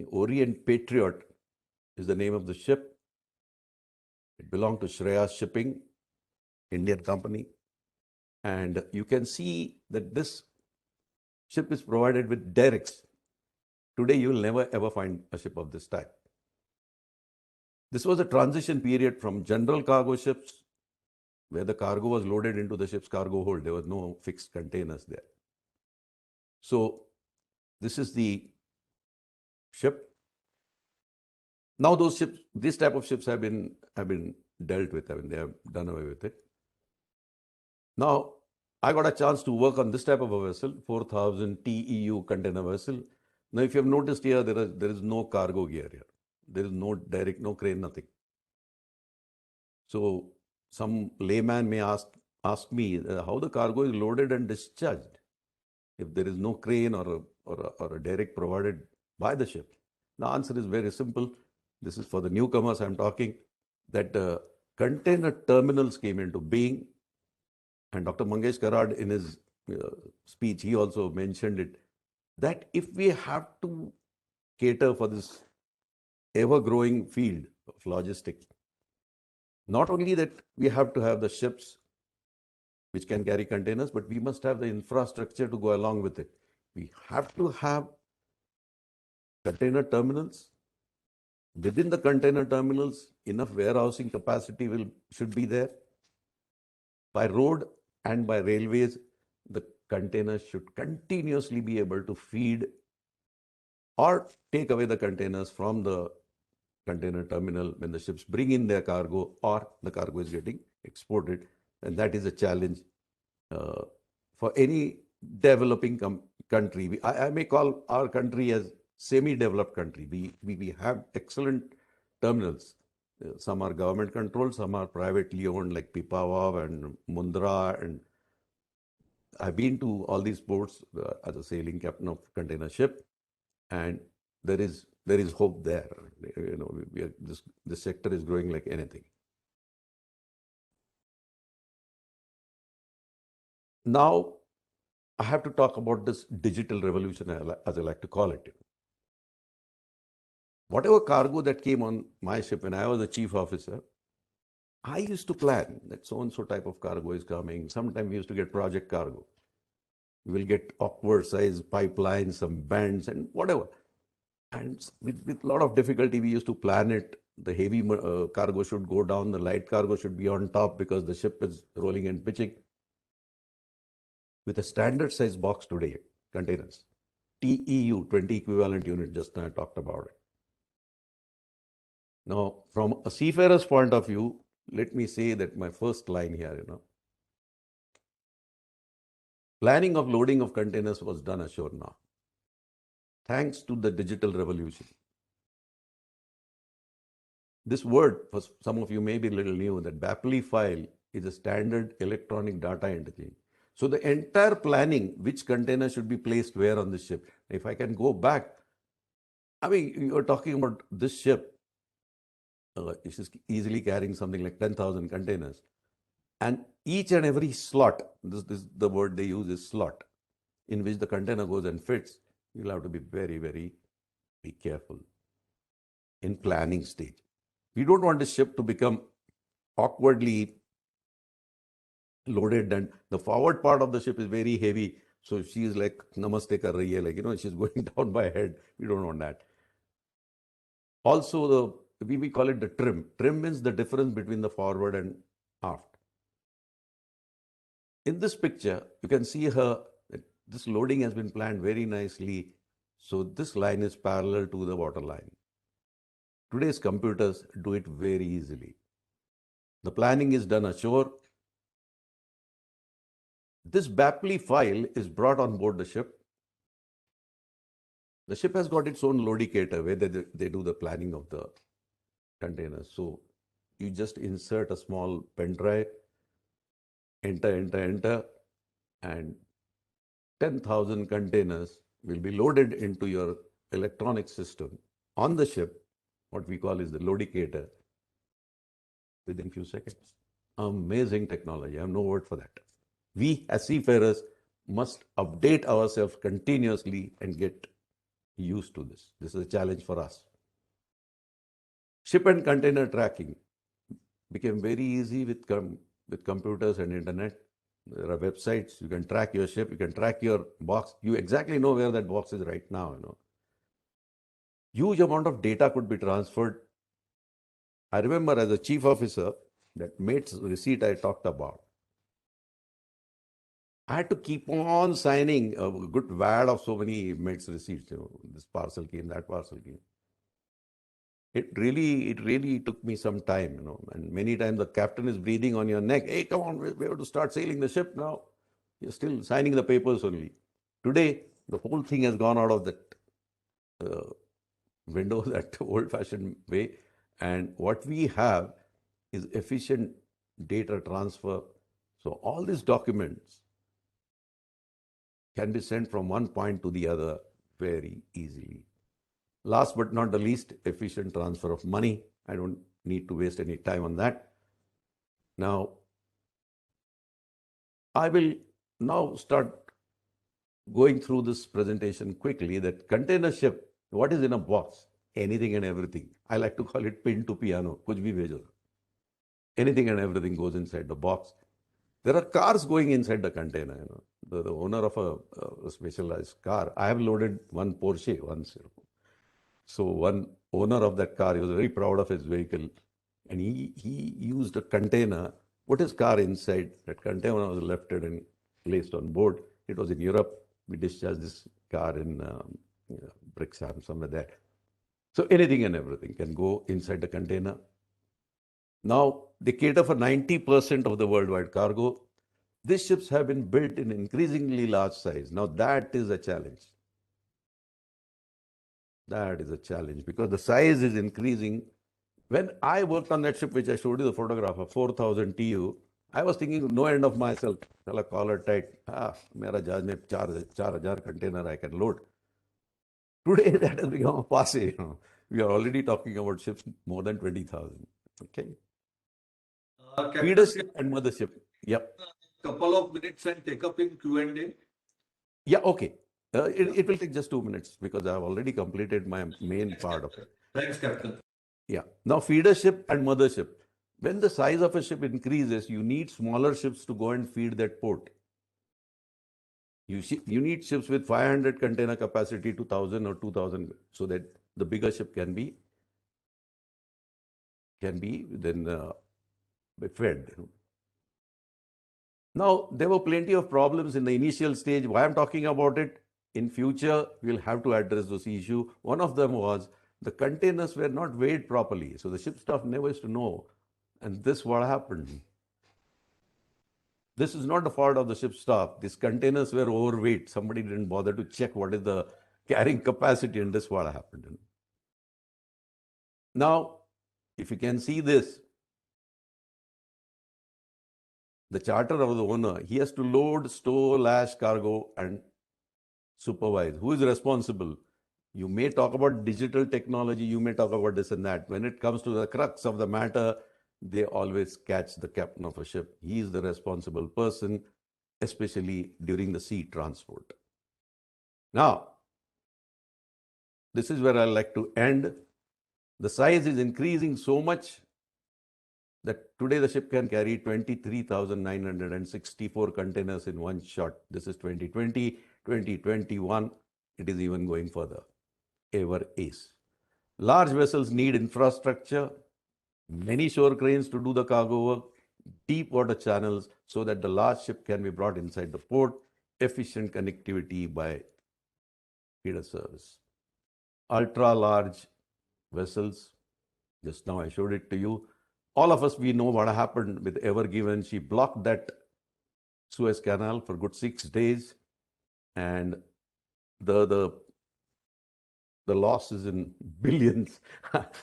Orient Patriot is the name of the ship. It belonged to Shreyas Shipping, Indian company. And you can see that this ship is provided with derricks. Today, you will never ever find a ship of this type. This was a transition period from general cargo ships, where the cargo was loaded into the ship's cargo hold. There was no fixed containers there. So this is the ship. Now those ships, this type of ships have been dealt with. I mean, they have done away with it. Now, I got a chance to work on this type of a vessel, 4,000 TEU container vessel. Now, if you have noticed here, there is no cargo gear here. There is no derrick, no crane, nothing. So some layman may ask me how the cargo is loaded and discharged if there is no crane or a derrick provided by the ship. The answer is very simple. This is for the newcomers I'm talking, that container terminals came into being. And Dr. Mangesh Karad, in his speech, he also mentioned it, that if we have to cater for this ever-growing field of logistics, not only that we have to have the ships which can carry containers, but we must have the infrastructure to go along with it. We have to have container terminals. Within the container terminals, enough warehousing capacity should be there. By road and by railways, the containers should continuously be able to feed or take away the containers from the container terminal when the ships bring in their cargo or the cargo is getting exported. And that is a challenge for any developing country. I may call our country as semi-developed country. We have excellent terminals. Some are government controlled, some are privately owned like Pipavav and Mundra. And I've been to all these ports as a sailing captain of container ship, and there is hope there. This sector is growing like anything. Now, I have to talk about this digital revolution, as I like to call it. Whatever cargo that came on my ship when I was a chief officer, I used to plan that so-and-so type of cargo is coming. Sometimes we used to get project cargo. We will get awkward size pipelines, some bends and whatever. And with a lot of difficulty, we used to plan it. The heavy cargo should go down. The light cargo should be on top because the ship is rolling and pitching. With a standard size box today, containers, TEU, 20 equivalent unit, just now I talked about it. Now, from a seafarer's point of view, let me say that my first line here, planning of loading of containers was done ashore now, thanks to the digital revolution. This word, for some of you may be a little new, that BAPLI file is a standard electronic data interchange. So the entire planning, which container should be placed where on the ship. If I can go back, I mean, you're talking about this ship, which is easily carrying something like 10,000 containers. And each and every slot, the word they use is slot, in which the container goes and fits. You'll have to be very, very, very careful in planning stage. We don't want the ship to become awkwardly loaded, and the forward part of the ship is very heavy. So she is like, namaste kar rahi hai, like, she's going down by head. We don't want that. Also, we call it the trim. Trim means the difference between the forward and aft. In this picture, you can see this loading has been planned very nicely. So this line is parallel to the water line. Today's computers do it very easily. The planning is done ashore. This BAPLI file is brought on board the ship. The ship has got its own lodicator where they do the planning of the containers. So you just insert a small pen drive, enter, and 10,000 containers will be loaded into your electronic system on the ship. What we call is the lodicator, within a few seconds. Amazing technology. I have no word for that. We as seafarers must update ourselves continuously and get used to this. This is a challenge for us. Ship and container tracking became very easy with computers and internet. There are websites. You can track your ship. You can track your box. You exactly know where that box is right now. Huge amount of data could be transferred. I remember as a chief officer, that mate's receipt I talked about, I had to keep on signing a good wad of so many mates receipts. This parcel came, that parcel came. It really took me some time, and many times the captain is breathing on your neck. Hey, come on, we have to start sailing the ship now. You're still signing the papers only. Today, the whole thing has gone out of that window, that old-fashioned way. And what we have is efficient data transfer. So all these documents can be sent from one point to the other very easily. Last but not the least, efficient transfer of money. I don't need to waste any time on that. Now, I will now start going through this presentation quickly. That container ship, what is in a box? Anything and everything. I like to call it pin to piano. Kuch bhi bhejo. Anything and everything goes inside the box. There are cars going inside the container. The owner of a specialized car. I have loaded one Porsche once. So one owner of that car, he was very proud of his vehicle, and he used a container, put his car inside. That container was lifted and placed on board. It was in Europe. We discharged this car in Brixham, somewhere there. So anything and everything can go inside the container. Now, they cater for 90% of the worldwide cargo. These ships have been built in increasingly large size. Now, that is a challenge. That is a challenge because the size is increasing. When I worked on that ship, which I showed you the photograph of 4,000 TU, I was thinking no end of myself. Chala collar tight. Mera jahaz mein 4,000 container I can load. Today, that has become a passe. We are already talking about ships more than 20,000. Okay. Feeder Captain, ship and mothership. Yep. couple of minutes and take up in Q&A. Yeah, okay. It will take just 2 minutes because I have already completed my main part of it. Thanks, Captain. Yeah. Now, feeder ship and mothership. When the size of a ship increases, you need smaller ships to go and feed that port. You need ships with 500 container capacity to 1,000 or 2,000 so that the bigger ship can be then fed. Now, there were plenty of problems in the initial stage. Why I'm talking about it, in future, we'll have to address those issues. One of them was the containers were not weighed properly. So the ship staff never used to know. And this what happened. This is not the fault of the ship staff. These containers were overweight. Somebody didn't bother to check what is the carrying capacity, and this what happened. Now, if you can see this, the charter of the owner, he has to load, stow, lash cargo, and supervise. Who is responsible? You may talk about digital technology, you may talk about this and that. When it comes to the crux of the matter, they always catch the captain of a ship. He is the responsible person, especially during the sea transport. Now, this is where I like to end. The size is increasing so much that today the ship can carry 23,964 containers in one shot. This is 2020, 2021. It is even going further. Ever is. Large vessels need infrastructure, many shore cranes to do the cargo work, deep water channels so that the large ship can be brought inside the port, efficient connectivity by feeder service. Ultra large vessels, just now I showed it to you. All of us, we know what happened with Ever Given. She blocked that Suez Canal for good 6 days, and the loss is in billions.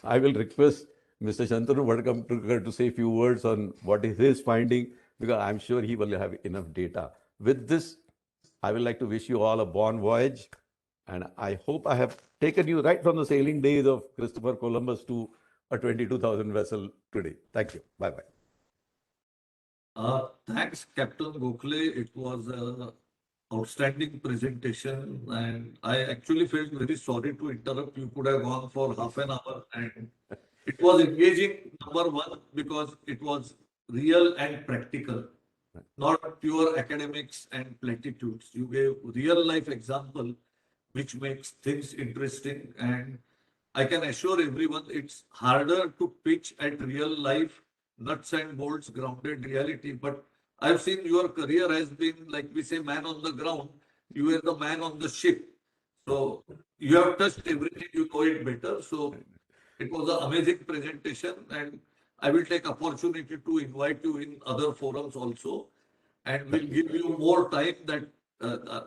I will request Mr. Shantanu Vadkamtukar to say a few words on what is his finding, because I'm sure he will have enough data. With this, I would like to wish you all a bon voyage, and I hope I have taken you right from the sailing days of Christopher Columbus to a 22,000 vessel today. Thank you. Bye-bye. Thanks, Captain Gokhale. It was an outstanding presentation, and I actually felt very sorry to interrupt. You could have gone for half an hour, and it was engaging, number one, because it was real and practical, not pure academics and platitudes. You gave real life example, which makes things interesting. And I can assure everyone it's harder to pitch at real life, nuts and bolts, grounded reality. But I've seen your career has been, like we say, man on the ground. You were the man on the ship. So you have touched everything, you know it better. So it was an amazing presentation, and I will take opportunity to invite you in other forums also, and we'll give you more time that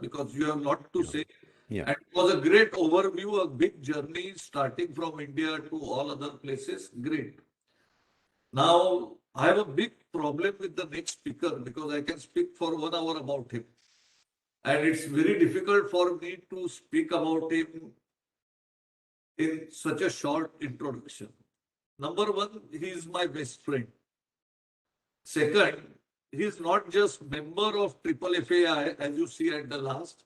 because you have a lot to say. Yeah. And it was a great overview, a big journey starting from India to all other places. Great. Now, I have a big problem with the next speaker because I can speak for 1 hour about him. And it's very difficult for me to speak about him in such a short introduction. Number one, he is my best friend. Second, he is not just member of Triple FAI, as you see at the last.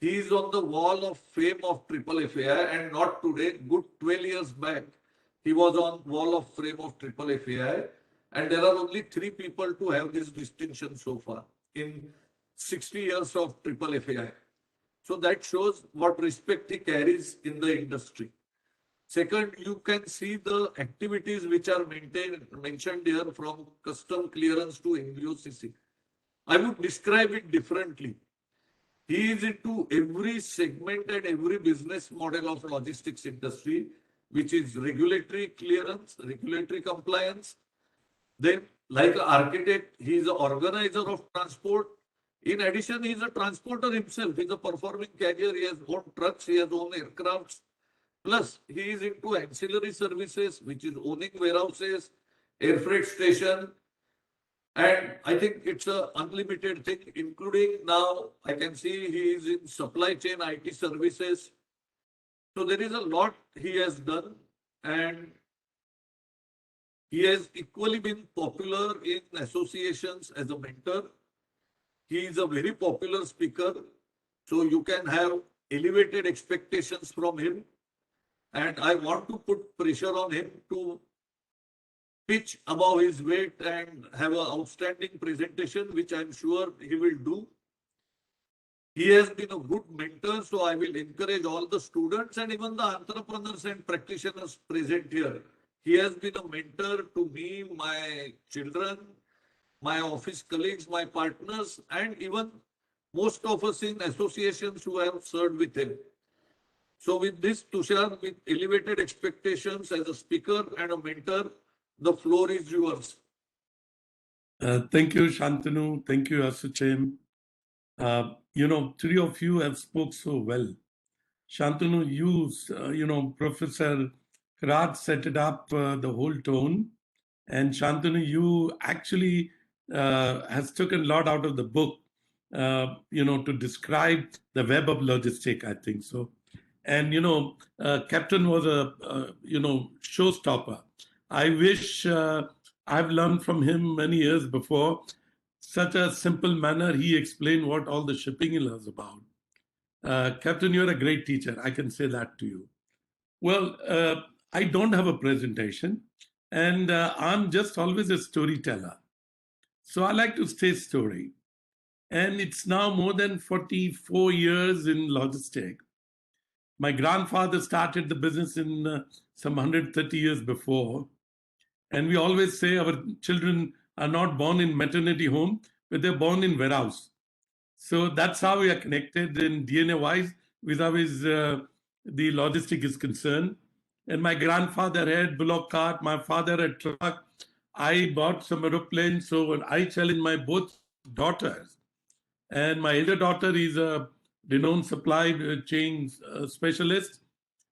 He is on the wall of fame of Triple FAI, and not today, good 12 years back. He was on wall of fame of Triple FAI, and there are only 3 people to have this distinction so far in 60 years of Triple FAI. So that shows what respect he carries in the industry. Second, you can see the activities which are mentioned here from custom clearance to NVOCC. I would describe it differently. He is into every segment and every business model of logistics industry, which is regulatory clearance, regulatory compliance. Then, like an architect, he is an organizer of transport. In addition, he is a transporter himself. He is a performing carrier. He has own trucks. He has own aircrafts. Plus, he is into ancillary services, which is owning warehouses, air freight station. And I think it's a unlimited thing, including now I can see he is in supply chain IT services. So there is a lot he has done, and he has equally been popular in associations as a mentor. He is a very popular speaker, so you can have elevated expectations from him. And I want to put pressure on him to pitch above his weight and have an outstanding presentation, which I'm sure he will do. He has been a good mentor, so I will encourage all the students and even the entrepreneurs and practitioners present here. He has been a mentor to me, my children, my office colleagues, my partners, and even most of us in associations who have served with him. So with this, Tushar, with elevated expectations as a speaker and a mentor, the floor is yours. Thank you, Shantanu. Thank you, ASSOCHAM. Three of you have spoke so well. Shantanu, Professor Karat set it up, the whole tone. And Shantanu, you actually has taken a lot out of the book, to describe the web of logistics, I think so. And, Captain was a showstopper. I wish I've learned from him many years before. Such a simple manner, he explained what all the shipping is about. Captain, you're a great teacher. I can say that to you. Well, I don't have a presentation, and I'm just always a storyteller. So I like to say story. And it's now more than 44 years in logistics. My grandfather started the business in some 130 years before. And we always say our children are not born in maternity home, but they're born in warehouse. So that's how we are connected in DNA-wise vis-a-vis the logistic is concerned. And my grandfather had bullock cart, my father had truck. I bought some aeroplanes, so I challenged my both daughters. And my elder daughter is a renowned supply chain specialist.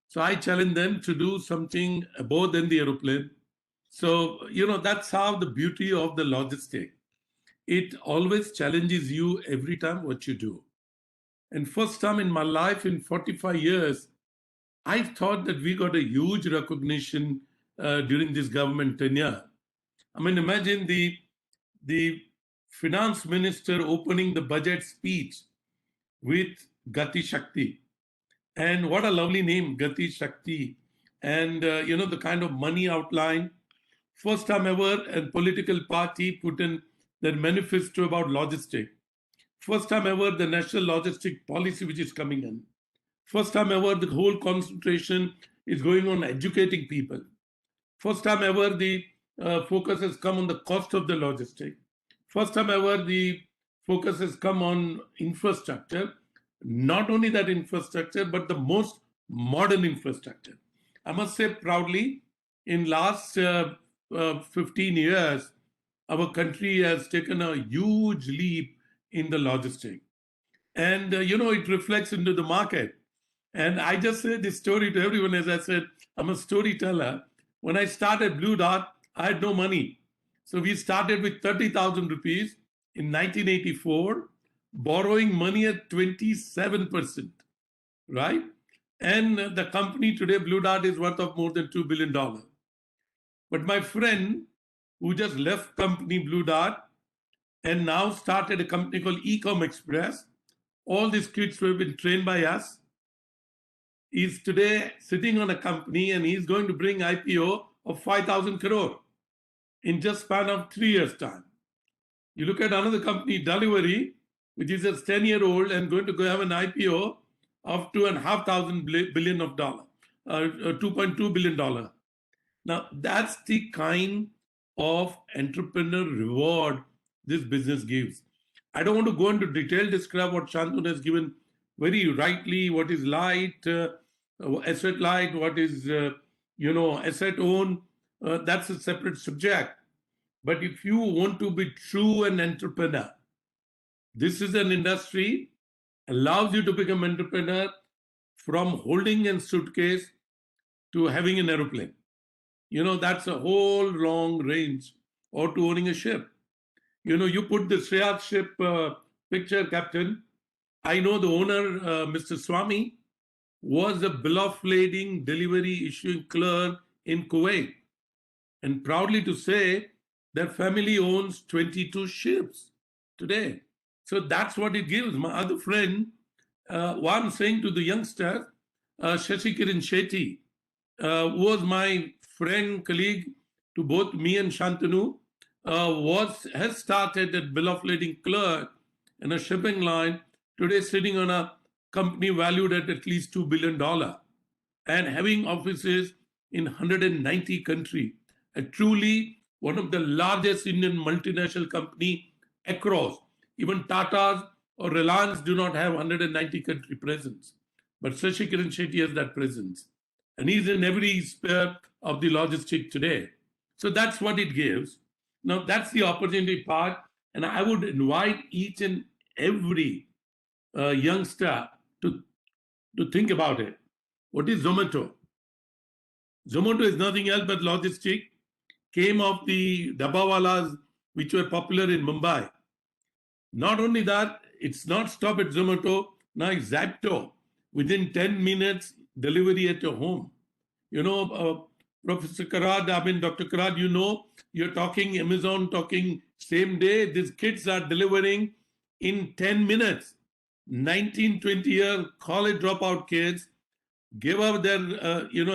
So I challenged them to do something more than the aeroplane. So, that's how the beauty of the logistic. It always challenges you every time what you do. And first time in my life in 45 years, I thought that we got a huge recognition during this government tenure. I mean, imagine the finance minister opening the budget speech with Gati Shakti. And what a lovely name, Gati Shakti. And, the kind of money outline. First time ever, a political party put in their manifesto about logistics. First time ever, the national logistic policy which is coming in. First time ever, the whole concentration is going on educating people. First time ever, the focus has come on the cost of the logistic. First time ever, the focus has come on infrastructure. Not only that infrastructure, but the most modern infrastructure. I must say proudly, in last 15 years, our country has taken a huge leap in the logistic. And, it reflects into the market. And I just say this story to everyone. As I said, I'm a storyteller. When I started Blue Dart, I had no money. So we started with 30,000 rupees in 1984, borrowing money at 27%, right? And the company today, Blue Dart, is worth of more than $2 billion. But my friend who just left company Blue Dart and now started a company called Ecom Express, all these kids who have been trained by us, is today sitting on a company and he's going to bring IPO of 5,000 crore in just span of 3 years' time. You look at another company, Delivery, which is a 10-year-old and going to go have an IPO of $2,500 billion of dollar. $2.2 billion. Now, that's the kind of entrepreneur reward this business gives. I don't want to go into detail, describe what Shantanu has given very rightly, what is light, asset light, what is, asset own. That's a separate subject. But if you want to be true an entrepreneur, this is an industry allows you to become entrepreneur from holding a suitcase to having an aeroplane. That's a whole long range, or to owning a ship. You put the Shreyas ship picture, Captain. I know the owner, Mr. Swami, was a bill of lading delivery issuing clerk in Kuwait. And proudly to say, their family owns 22 ships today. So that's what it gives. My other friend, what I'm saying to the youngsters, Shashi Kiran Shetty, was my friend, colleague to both me and Shantanu, has started a bill of lading clerk in a shipping line, today sitting on a company valued at least $2 billion and having offices in 190 countries. Truly one of the largest Indian multinational company across. Even Tata's or Reliance do not have 190 country presence. But Shashi Kiran Shetty has that presence. And he's in every sphere of the logistic today. So that's what it gives. Now that's the opportunity part. And I would invite each and every youngster to think about it. What is Zomato? Zomato is nothing else but logistic. Came off the Dabbawalas, which were popular in Mumbai. Not only that, it's not stopped at Zomato. Now it's Zapto. Within 10 minutes, delivery at your home. Professor Karad, Dr. Karad, you're talking Amazon, talking same day. These kids are delivering in 10 minutes. 19, 20-year college dropout kids give up their,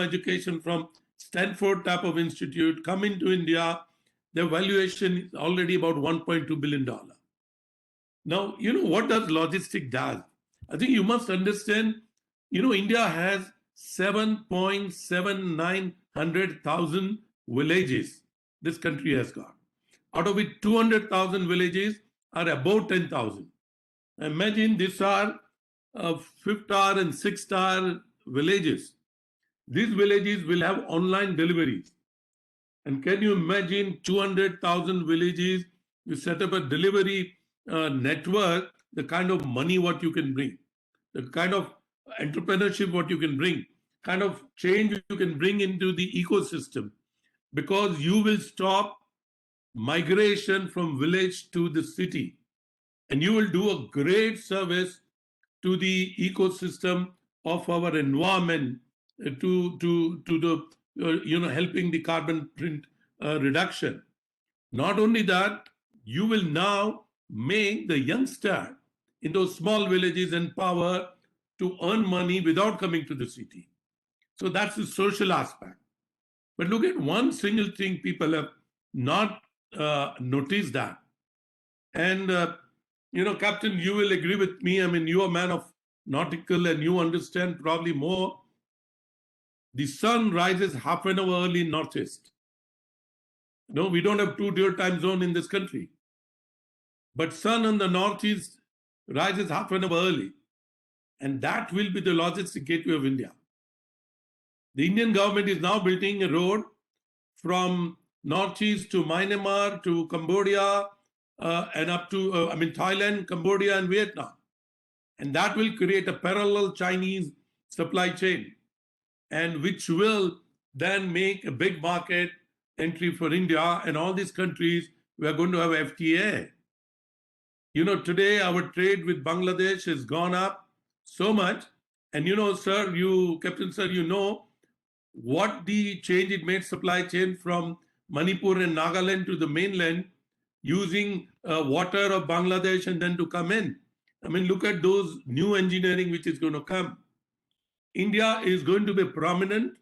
education from Stanford type of institute, come into India. Their valuation is already about $1.2 billion. Now, what does logistic does? I think you must understand, India has 7,790,000 villages this country has got. Out of it, 200,000 villages are above 10,000. Imagine these are 5-star and 6-star villages. These villages will have online deliveries. And can you imagine 200,000 villages, you set up a delivery network, the kind of money what you can bring, the kind of entrepreneurship what you can bring, kind of change you can bring into the ecosystem, because you will stop migration from village to the city, and you will do a great service to the ecosystem of our environment, to the helping the carbon print reduction. Not only that, you will now make the youngster in those small villages empowered to earn money without coming to the city. So that's the social aspect. But look at one single thing people have not noticed that. And, Captain, you will agree with me. I mean, you are a man of nautical and you understand probably more. The sun rises half an hour early in Northeast. No, we don't have 2 dual time zone in this country. But sun on the Northeast rises half an hour early. And that will be the logistic gateway of India. The Indian government is now building a road from Northeast to Myanmar to Cambodia and up to, Thailand, Cambodia, and Vietnam. And that will create a parallel Chinese supply chain, and which will then make a big market entry for India and all these countries. We are going to have FTA. Today our trade with Bangladesh has gone up so much. And sir, Captain Sir, what the change it made supply chain from Manipur and Nagaland to the mainland using water of Bangladesh and then to come in. I mean, look at those new engineering which is going to come. India is going to be prominent.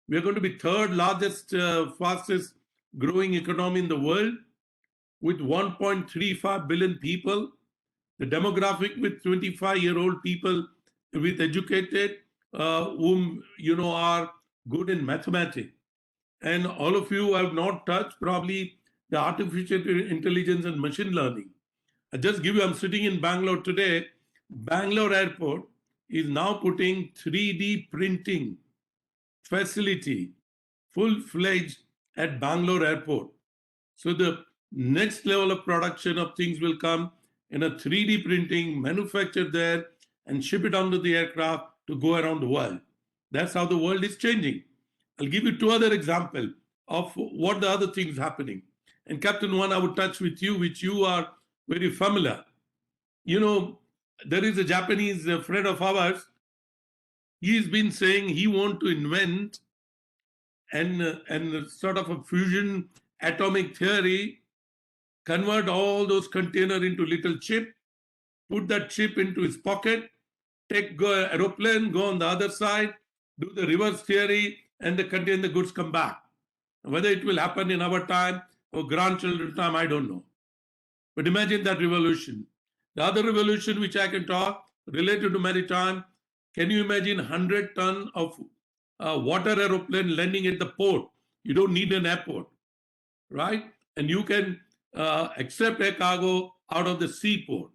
We are going to be third largest, fastest growing economy in the world with 1.35 billion people. The demographic with 25-year-old people with educated, whom are good in mathematics, and all of you have not touched probably the artificial intelligence and machine learning. I just give you, I'm sitting in Bangalore today. Bangalore airport is now putting 3D printing facility full-fledged at Bangalore airport. So the next level of production of things will come in a 3D printing, manufactured there, and ship it onto the aircraft to go around the world. That's how the world is changing. I'll give you two other examples of what the other things happening. And Captain, one I would touch with you, which you are very familiar. There is a Japanese friend of ours. He's been saying he wants to invent and sort of a fusion atomic theory, convert all those containers into little chip, put that chip into his pocket, go aeroplane, go on the other side, do the reverse theory, and the goods come back. Whether it will happen in our time or grandchildren's time, I don't know. But imagine that revolution. The other revolution which I can talk related to maritime, can you imagine 100 ton of water aeroplane landing at the port? You don't need an airport, right? And you can accept a cargo out of the seaport.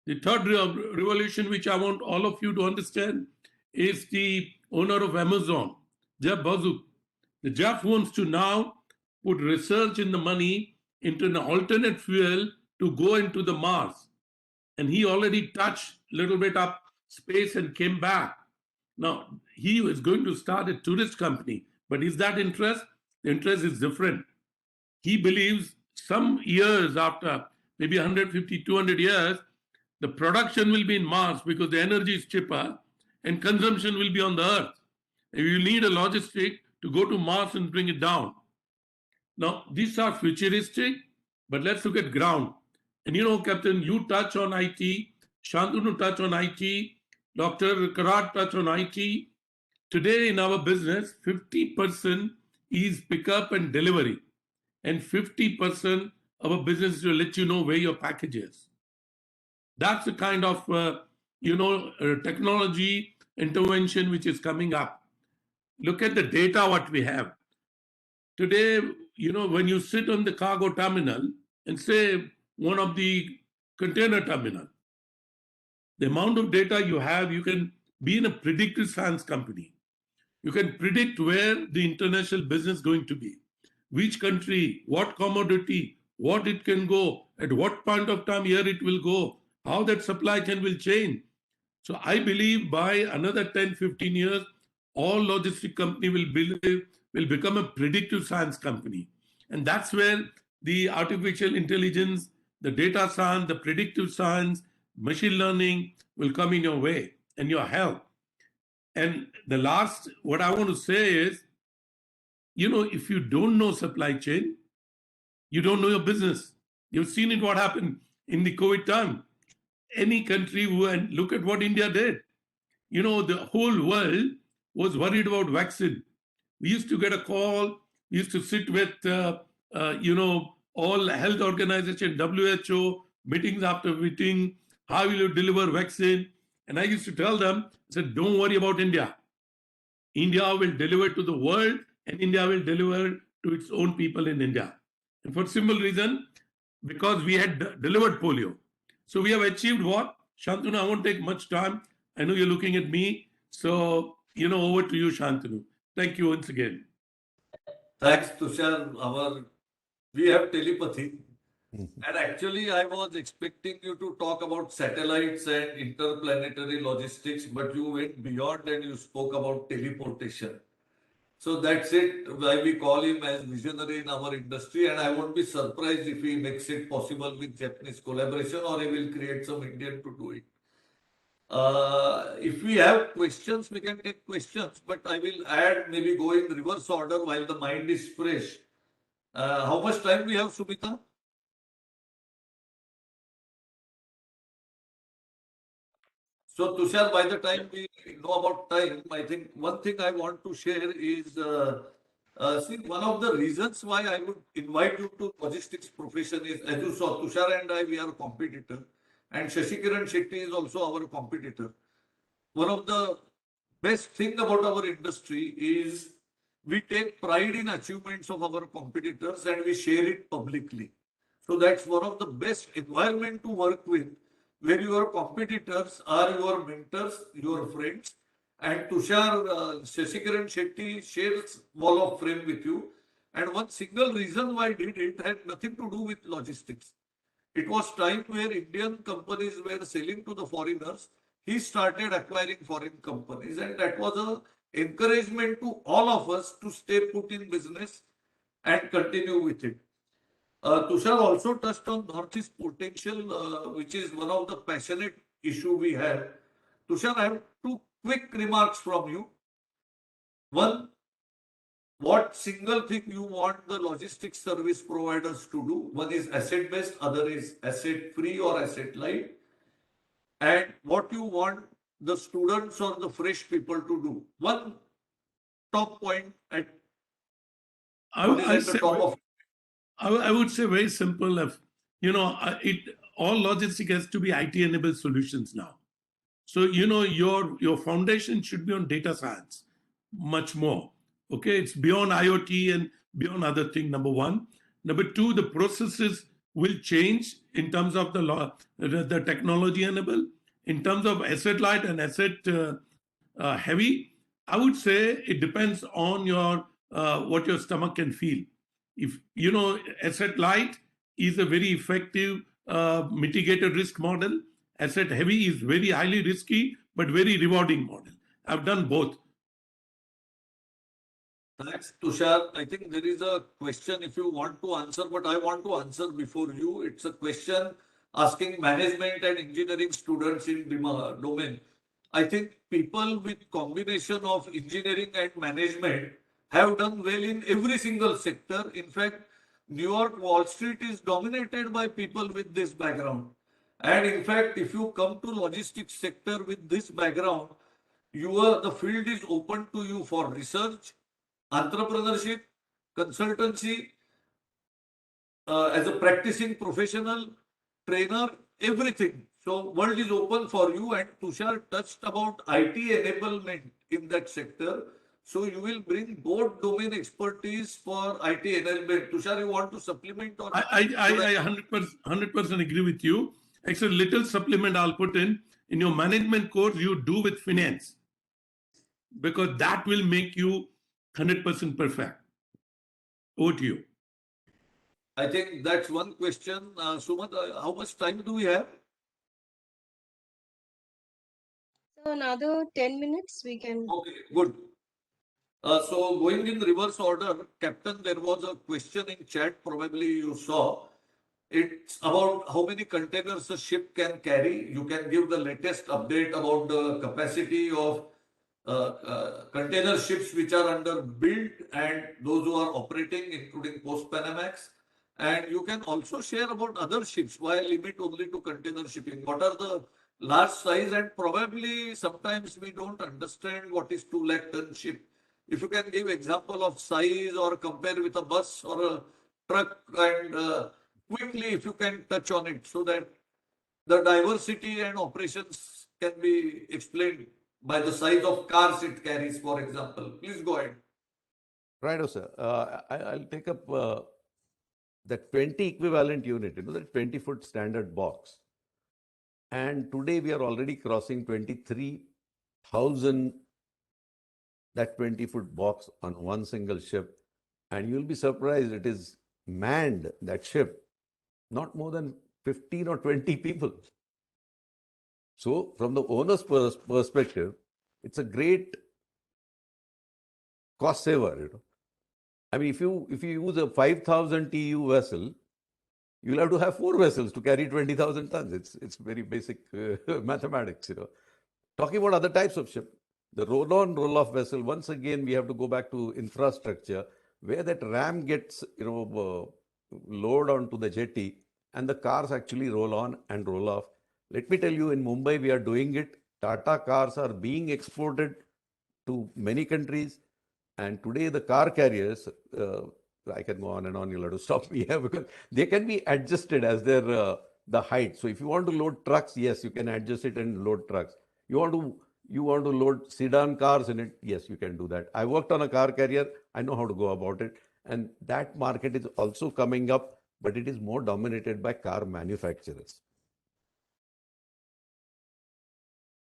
The third revolution, which I want all of you to understand, is the owner of Amazon, Jeff Bezos. The Jeff wants to now put research in the money into an alternate fuel to go into the Mars. And he already touched a little bit up space and came back. Now, he is going to start a tourist company, but is that interest? The interest is different. He believes some years after, maybe 150, 200 years, the production will be in Mars because the energy is cheaper and consumption will be on the Earth. And you need a logistic to go to Mars and bring it down. Now, these are futuristic, but let's look at ground. And Captain, you touch on IT, Shantanu touch on IT, Dr. Karat touch on IT. Today in our business, 50% is pickup and delivery, and 50% of our business will let you know where your package is. That's the kind of technology intervention which is coming up. Look at the data what we have today. When you sit on the cargo terminal and say one of the container terminal, the amount of data you have, you can be in a predictive science company. You can predict where the international business is going to be, which country, what commodity, what it can go, at what point of time here it will go, how that supply chain will change. So I believe by another 10, 15 years, all logistic company will become a predictive science company. And that's where the artificial intelligence, the data science, the predictive science, machine learning will come in your way and your help. And the last, what I want to say is, if you don't know supply chain, you don't know your business. You've seen it what happened in the COVID time. Any country, and look at what India did. The whole world was worried about vaccine. We used to get a call. We used to sit with, all health organization, WHO, meetings after meeting. How will you deliver vaccine? And I used to tell them, I said, don't worry about India. India will deliver to the world, and India will deliver to its own people in India. And for simple reason, because we had delivered polio. So we have achieved what? Shantanu, I won't take much time. I know you're looking at me. So, over to you, Shantanu. Thank you once again. Thanks, Tushar. We have telepathy. And actually, I was expecting you to talk about satellites and interplanetary logistics, but you went beyond and you spoke about teleportation. So that's it, why we call him as visionary in our industry. And I won't be surprised if he makes it possible with Japanese collaboration, or he will create some Indian to do it. If we have questions, we can take questions, but I will add, maybe go in reverse order while the mind is fresh. How much time we have, Sumita? So, Tushar, by the time we know about time, I think one thing I want to share is, see, one of the reasons why I would invite you to logistics profession is, as you saw, Tushar and I, we are a competitor, and Shashikiran Shetty is also our competitor. One of the best thing about our industry is we take pride in achievements of our competitors and we share it publicly. So that's one of the best environment to work with, where your competitors are your mentors, your friends. And Tushar Shasikaran Shetty shares wall of fame with you. And one single reason why I did it had nothing to do with logistics. It was time where Indian companies were selling to the foreigners. He started acquiring foreign companies, and that was a encouragement to all of us to stay put in business and continue with it. Tushar also touched on Northeast potential, which is one of the passionate issue we have. Tushar, I have two quick remarks from you. One, what single thing you want the logistics service providers to do? One is asset based, other is asset free or asset light. And what you want the students or the fresh people to do. One top point at what is I at the say, top of. I would say very simple. If it all logistic has to be IT enabled solutions now. So your foundation should be on data science, much more. Okay, it's beyond IoT and beyond other thing. Number one. Number two, the processes will change in terms of the technology enable. In terms of asset light and asset heavy, I would say it depends on your what your stomach can feel. If asset light is a very effective mitigated risk model. Asset heavy is very highly risky but very rewarding model. I've done both. Thanks, Tushar. I think there is a question if you want to answer, but I want to answer before you. It's a question asking management and engineering students in domain. I think people with combination of engineering and management have done well in every single sector. In fact, New York Wall Street is dominated by people with this background. And in fact, if you come to logistics sector with this background, the field is open to you for research, entrepreneurship, consultancy, as a practicing professional, trainer, everything. So world is open for you, and Tushar touched about IT enablement in that sector. So you will bring both domain expertise for IT enablement. Tushar, you want to supplement or I 100% agree with you. Actually, little supplement I'll put in your management course you do with finance, because that will make you 100% perfect. Over to you. I think that's one question. Sumant, how much time do we have? So another 10 minutes we can. Okay, good. So going in reverse order, Captain, there was a question in chat, probably you saw. It's about how many containers a ship can carry. You can give the latest update about the capacity of container ships which are under build and those who are operating, including post-Panamax. And you can also share about other ships. Why limit only to container shipping? What are the large size? And probably sometimes we don't understand what is 2 lakh ton ship. If you can give example of size or compare with a bus or a truck, and quickly if you can touch on it so that the diversity and operations can be explained by the size of cars it carries, for example. Please go ahead. Right, sir. I'll take up that 20 equivalent unit, that 20-foot standard box. And today we are already crossing 23,000 that 20-foot box on one single ship. And you'll be surprised, it is manned, that ship, not more than 15 or 20 people. So from the owner's perspective, it's a great cost saver. I mean, if you use a 5,000 TEU vessel, you'll have to have 4 vessels to carry 20,000 tons. It's very basic mathematics. Talking about other types of ship, the roll-on, roll-off vessel. Once again, we have to go back to infrastructure where that ram gets load onto the jetty, and the cars actually roll on and roll off. Let me tell you, in Mumbai, we are doing it. Tata cars are being exported to many countries. And today the car carriers, I can go on and on, you'll have to stop me here, because they can be adjusted as their the height. So if you want to load trucks, yes, you can adjust it and load trucks. You want to you want to load sedan cars in it, yes, you can do that. I worked on a car carrier. I know how to go about it. And that market is also coming up, but it is more dominated by car manufacturers.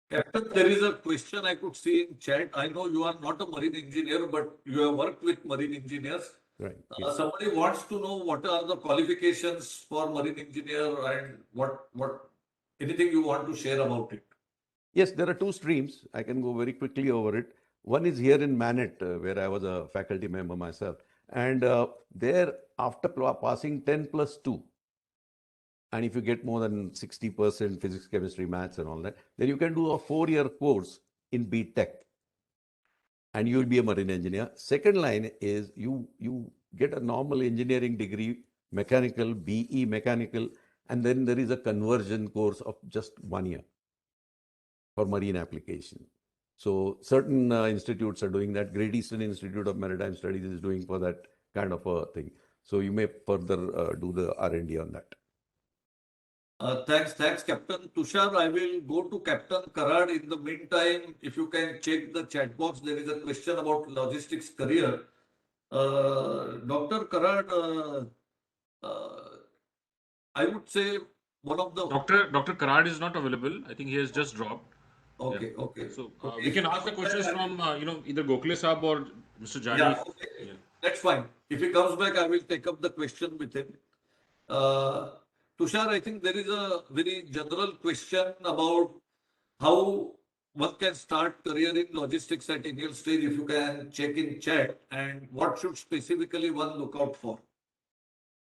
Captain, there is a question I could see in chat. I know you are not a marine engineer, but you have worked with marine engineers. Right. Yes. Somebody wants to know what are the qualifications for marine engineer and what anything you want to share about it. Yes, there are two streams. I can go very quickly over it. One is here in Manet, where I was a faculty member myself. And there, after passing 10 plus 2, and if you get more than 60% physics, chemistry, maths, and all that, then you can do a 4-year course in BTech, and you will be a marine engineer. Second line is you get a normal engineering degree, mechanical, BE mechanical, and then there is a conversion course of just 1 year for marine application. So certain institutes are doing that. Great Eastern Institute of Maritime Studies is doing for that kind of a thing. So you may further do the R&D on that. Thanks, Captain Tushar. I will go to Captain Karad. In the meantime, if you can check the chat box, there is a question about logistics career. Dr. Karad, I would say one of the Dr. Karad is not available. I think he has just dropped. okay. So we can ask the questions from either Gokhale Saab or Mr. Jani. Yeah, okay. That's fine. If he comes back, I will take up the question with him. Tushar, I think there is a very general question about how one can start career in logistics at initial stage. If you can check in chat, and what should specifically one look out for?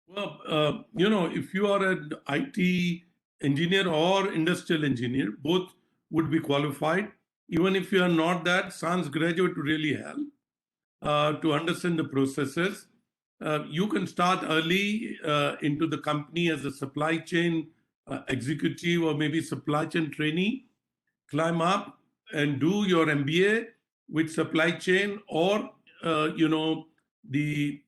Well, if you are an IT engineer or industrial engineer, both would be qualified. Even if you are not that, sans graduate would really help to understand the processes. You can start early into the company as a supply chain executive or maybe supply chain trainee, climb up and do your MBA with supply chain or the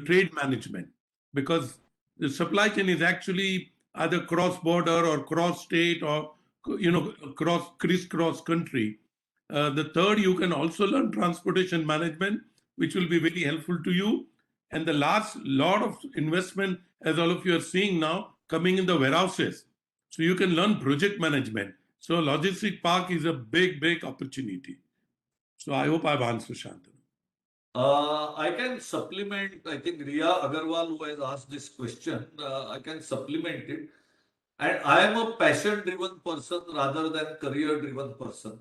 trade management, because the supply chain is actually either cross border or cross state or crisscross country. The third, you can also learn transportation management, which will be very helpful to you. And the last, lot of investment, as all of you are seeing now, coming in the warehouses. So you can learn project management. So logistic park is a big opportunity. So I hope I've answered, Shantanu. I can supplement. I think Riya Agarwal, who has asked this question, I can supplement it. And I am a passion-driven person rather than career-driven person.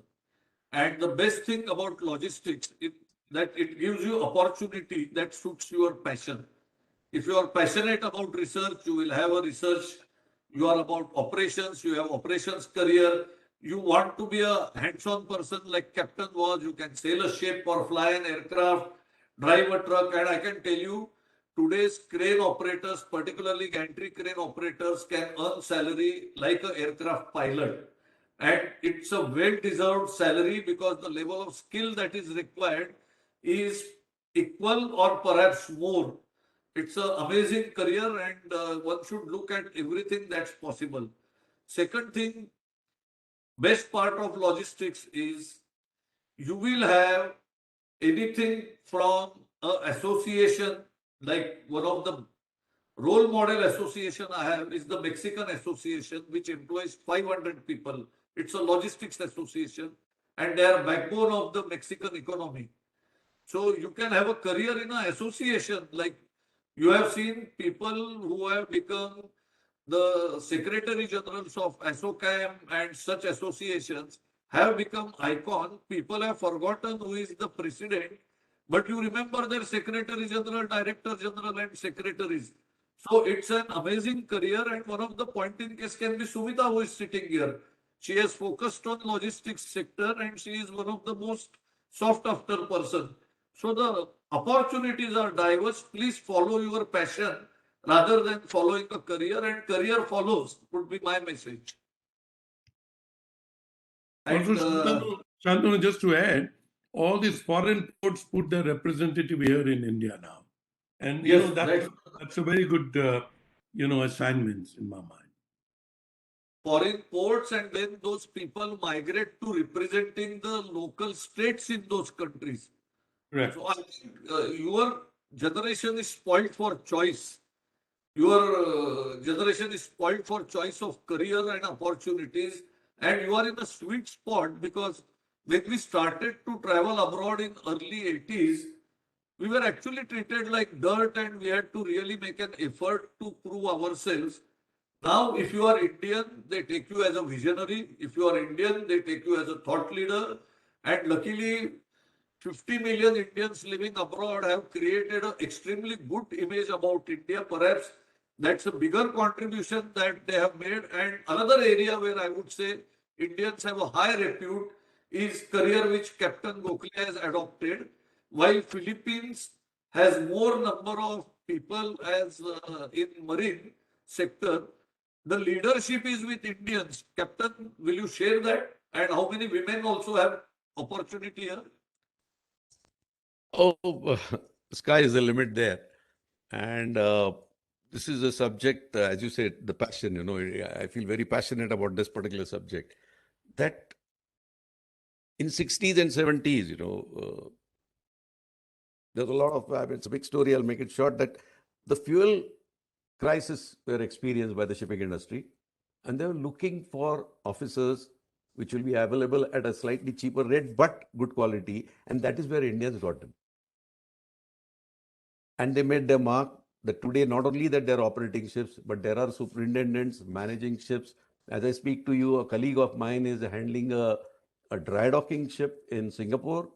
And the best thing about logistics is that it gives you opportunity that suits your passion. If you are passionate about research, you will have a research. You are about operations, you have operations career. You want to be a hands-on person like Captain was. You can sail a ship or fly an aircraft, drive a truck. And I can tell you, today's crane operators, particularly gantry crane operators, can earn salary like an aircraft pilot. And it's a well-deserved salary because the level of skill that is required is equal or perhaps more. It's an amazing career, and one should look at everything that's possible. Second thing, best part of logistics is you will have anything from an association, like one of the role model association I have is the Mexican Association, which employs 500 people. It's a logistics association, and they are backbone of the Mexican economy. So you can have a career in an association. Like you have seen people who have become the secretary generals of ASSOCHAM and such associations have become icon. People have forgotten who is the president, but you remember their secretary general, director general, and secretaries. So it's an amazing career, and one of the point in case can be Sumita, who is sitting here. She has focused on logistics sector, and she is one of the most sought after person. So the opportunities are diverse. Please follow your passion rather than following a career, and career follows would be my message. And, Also, Shantanu, just to add, all these foreign ports put their representative here in India now. And yes, that's a very good assignment in my mind. foreign ports, and then those people migrate to representing the local states in those countries. Correct. So I think your generation is spoiled for choice. Your generation is spoiled for choice of career and opportunities, and you are in a sweet spot because when we started to travel abroad in early 80s, we were actually treated like dirt and we had to really make an effort to prove ourselves. Now, if you are Indian, they take you as a visionary. If you are Indian, they take you as a thought leader. And luckily, 50 million Indians living abroad have created an extremely good image about India. Perhaps that's a bigger contribution that they have made. And another area where I would say Indians have a high repute is career which Captain Gokhale has adopted, while Philippines has more number of people as in marine sector. The leadership is with Indians. Captain, will you share that? And how many women also have opportunity here? Oh, sky is the limit there. And this is a subject, as you said, the passion, I feel very passionate about this particular subject. That in 60s and 70s, there's a lot of, it's a big story, I'll make it short, that the fuel crisis were experienced by the shipping industry. And they were looking for officers which will be available at a slightly cheaper rate, but good quality. And that is where Indians got them. And they made their mark that today, not only that they're operating ships, but there are superintendents managing ships. As I speak to you, a colleague of mine is handling a dry docking ship in Singapore.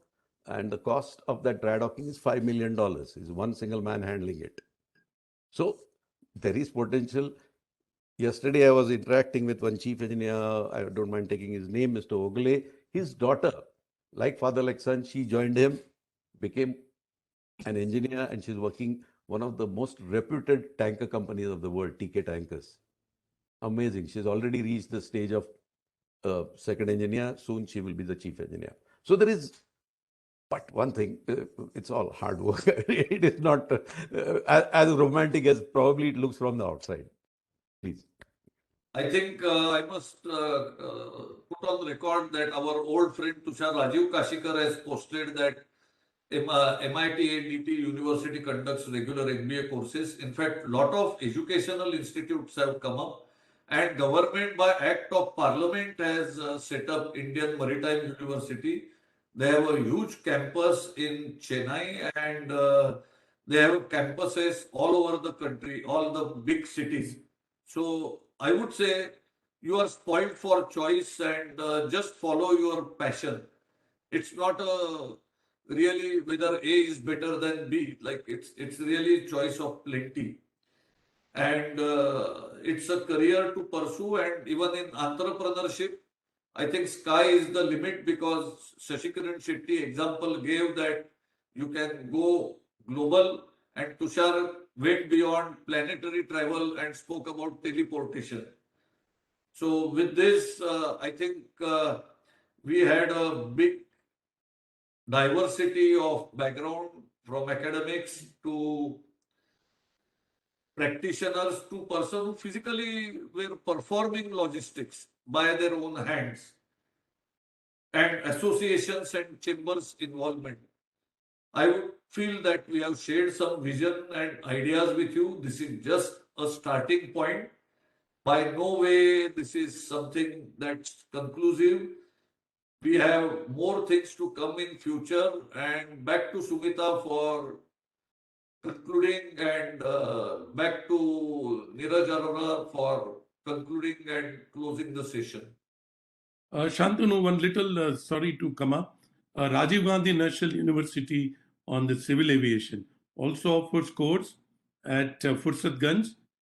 And the cost of that dry docking is $5 million. Is one single man handling it. So there is potential. Yesterday, I was interacting with one chief engineer. I don't mind taking his name, Mr. Ogle. His daughter, like father, like son, she joined him, became an engineer, and she's working one of the most reputed tanker companies of the world, TK Tankers. Amazing. She's already reached the stage of second engineer. Soon she will be the chief engineer. So there is, but one thing, it's all hard work. It is not as romantic as probably it looks from the outside. Please. I think I must put on record that our old friend Tushar Rajiv Kashikar has posted that MIT and DT University conducts regular MBA courses. In fact, lot of educational institutes have come up, and government by act of parliament has set up Indian Maritime University. They have a huge campus in Chennai, and they have campuses all over the country, all the big cities. So I would say you are spoiled for choice, and just follow your passion. It's not a really whether A is better than B. Like it's really choice of plenty, and it's a career to pursue. And even in entrepreneurship, I think sky is the limit because Shashikaran Shetty example gave that you can go global, and Tushar went beyond planetary travel and spoke about teleportation. So with this, I think we had a big diversity of background from academics to practitioners to person who physically were performing logistics by their own hands, and associations and chambers involvement. I would feel that we have shared some vision and ideas with you. This is just a starting point. By no way this is something that's conclusive. We have more things to come in future, and back to Sumita for concluding, and back to Neeraj Arora for concluding and closing the session. Shantanu, one little sorry to come up. Rajiv Gandhi National University on the civil aviation also offers course at Fursatganj,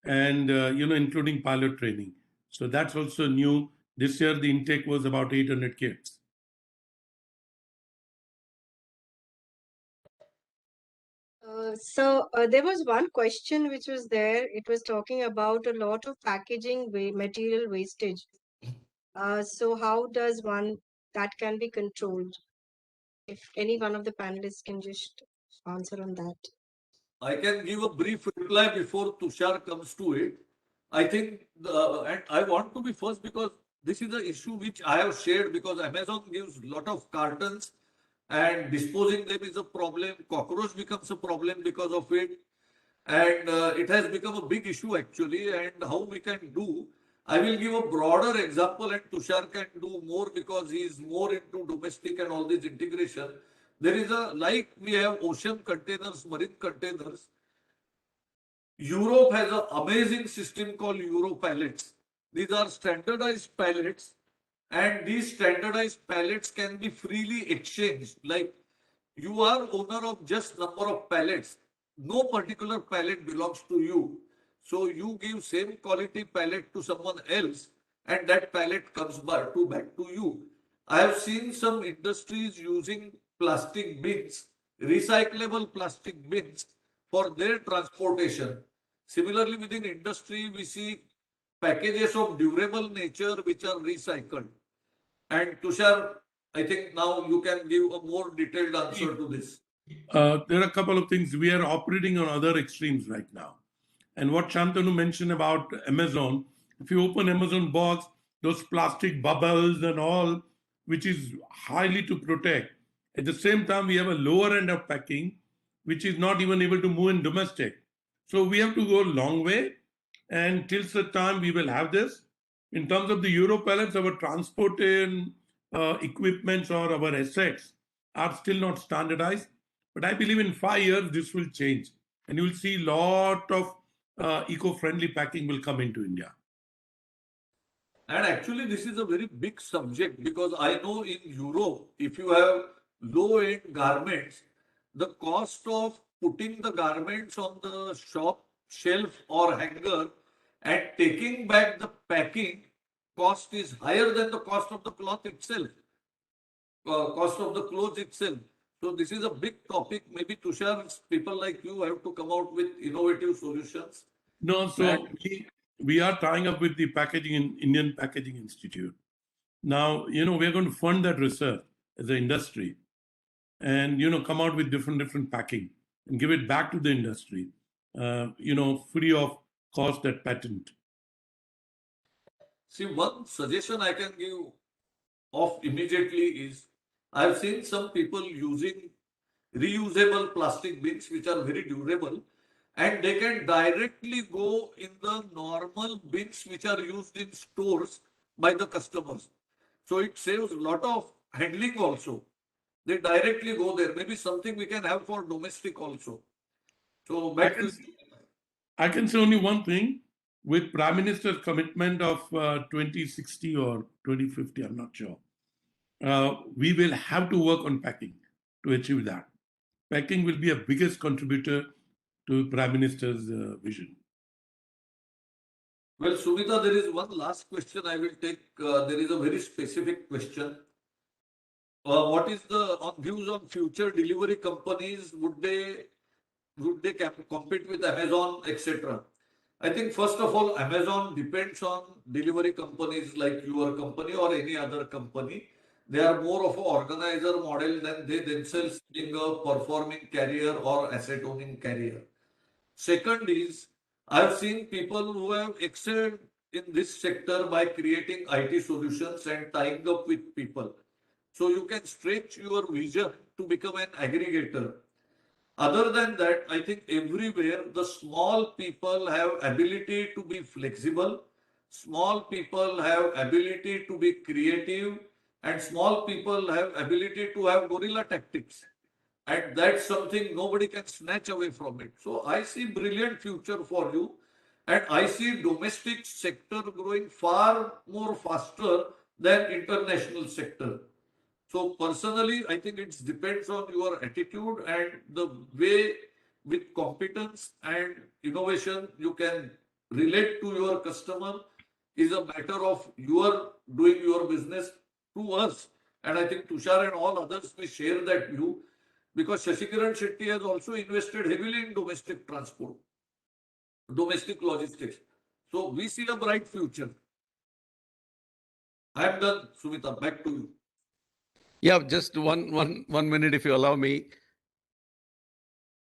and including pilot training. So that's also new. This year the intake was about 800 kids. There was one question which was there. It was talking about a lot of packaging material wastage. So how does one that can be controlled? If any one of the panelists can just answer on that. I can give a brief reply before Tushar comes to it. I think, and I want to be first because this is the issue which I have shared, because Amazon gives lot of cartons and disposing them is a problem. Cockroach becomes a problem because of it. And it has become a big issue actually. And how we can do, I will give a broader example and Tushar can do more because he is more into domestic and all this integration. There is a, like we have ocean containers, marine containers. Europe has an amazing system called Euro pallets. These are standardized pallets, and these standardized pallets can be freely exchanged. Like you are owner of just number of pallets. No particular pallet belongs to you. So you give same quality pallet to someone else, and that pallet comes back to you. I have seen some industries using plastic bins, recyclable plastic bins for their transportation. Similarly, within industry, we see packages of durable nature which are recycled. And Tushar, I think now you can give a more detailed answer to this. There are a couple of things. We are operating on other extremes right now. And what Shantanu mentioned about Amazon, if you open Amazon box, those plastic bubbles and all, which is highly to protect. At the same time, we have a lower end of packing, which is not even able to move in domestic. So we have to go a long way. And till such time we will have this. In terms of the Euro pallets, our transport and equipments or our assets are still not standardized. But I believe in 5 years this will change, and you will see lot of eco-friendly packing will come into India. And actually, this is a very big subject because I know in Europe, if you have low-end garments, the cost of putting the garments on the shop shelf or hanger and taking back the packing cost is higher than the cost of the cloth itself, cost of the clothes itself. So this is a big topic. Maybe Tushar, people like you have to come out with innovative solutions. No, so And we are tying up with the packaging in Indian Packaging Institute. Now, we are going to fund that research as an industry, and come out with different packing and give it back to the industry, free of cost at patent. see, one suggestion I can give off immediately is I've seen some people using reusable plastic bins which are very durable, and they can directly go in the normal bins which are used in stores by the customers. So it saves a lot of handling also. They directly go there. Maybe something we can have for domestic also. So I back to can I can say only one thing. With Prime Minister's commitment of 2060 or 2050, I'm not sure, we will have to work on packing to achieve that. Packing will be a biggest contributor to Prime Minister's vision. well, Sumita, there is one last question I will take. There is a very specific question. What is the views on future delivery companies? Would they compete with Amazon, etc.? I think first of all, Amazon depends on delivery companies like your company or any other company. They are more of an organizer model than they themselves being a performing carrier or asset owning carrier. Second is, I've seen people who have excelled in this sector by creating IT solutions and tying up with people. So you can stretch your vision to become an aggregator. Other than that, I think everywhere the small people have ability to be flexible, small people have ability to be creative, and small people have ability to have guerrilla tactics. And that's something nobody can snatch away from it. So I see brilliant future for you. And I see domestic sector growing far more faster than international sector. So personally, I think it depends on your attitude and the way with competence and innovation you can relate to your customer is a matter of your doing your business to us. And I think Tushar and all others, we share that view because Shashikiran Shetty has also invested heavily in domestic transport, domestic logistics. So we see a bright future. I am done, Sumita. Back to you. Yeah, just one minute, if you allow me.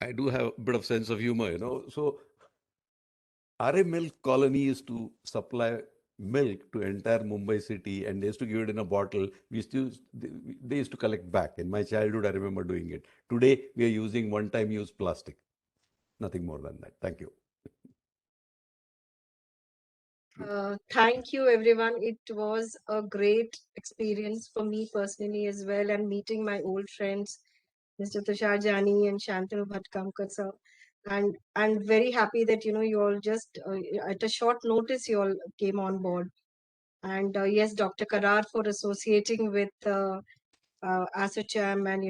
I do have a bit of sense of humor, So RA Milk Colony used to supply milk to entire Mumbai city, and they used to give it in a bottle. We used to, they used to collect back. In my childhood, I remember doing it. Today, we are using one-time use plastic. Nothing more than that. Thank you. Thank you, everyone. It was a great experience for me personally as well, and meeting my old friends, Mr. Tushar Jani and Shantanu Bhatkamkar sir. And I'm very happy that you all just at a short notice you all came on board. And yes, Dr. Karar for associating with ASSOCHAM, and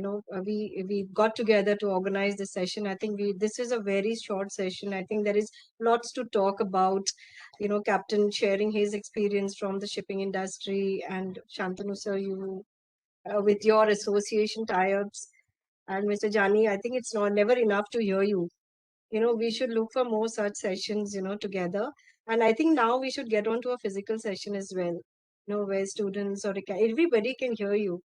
we got together to organize this session. I think this is a very short session. I think there is lots to talk about. Captain sharing his experience from the shipping industry, and Shantanu sir, you with your association tie-ups, and Mr. Jani, I think it's never enough to hear you. We should look for more such sessions, together. And I think now we should get on to a physical session as well, where students or everybody can hear you.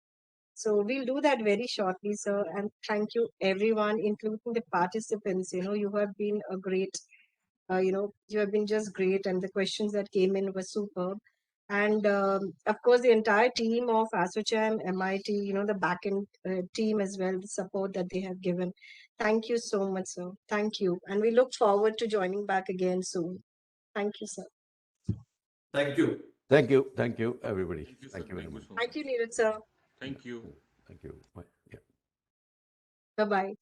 So we'll do that very shortly, sir. And thank you, everyone, including the participants. You have been a great, you have been just great. And the questions that came in were superb. And of course, the entire team of ASSOCHAM, MIT, the backend team as well, the support that they have given. Thank you so much, sir. Thank you. And we look forward to joining back again soon. Thank you, sir. Thank you. Thank you. Thank you, everybody. Thank you, sir. Thank you very much. So Thank much. you, Neeraj, sir. Thank you. Thank you. Yeah. Bye-bye.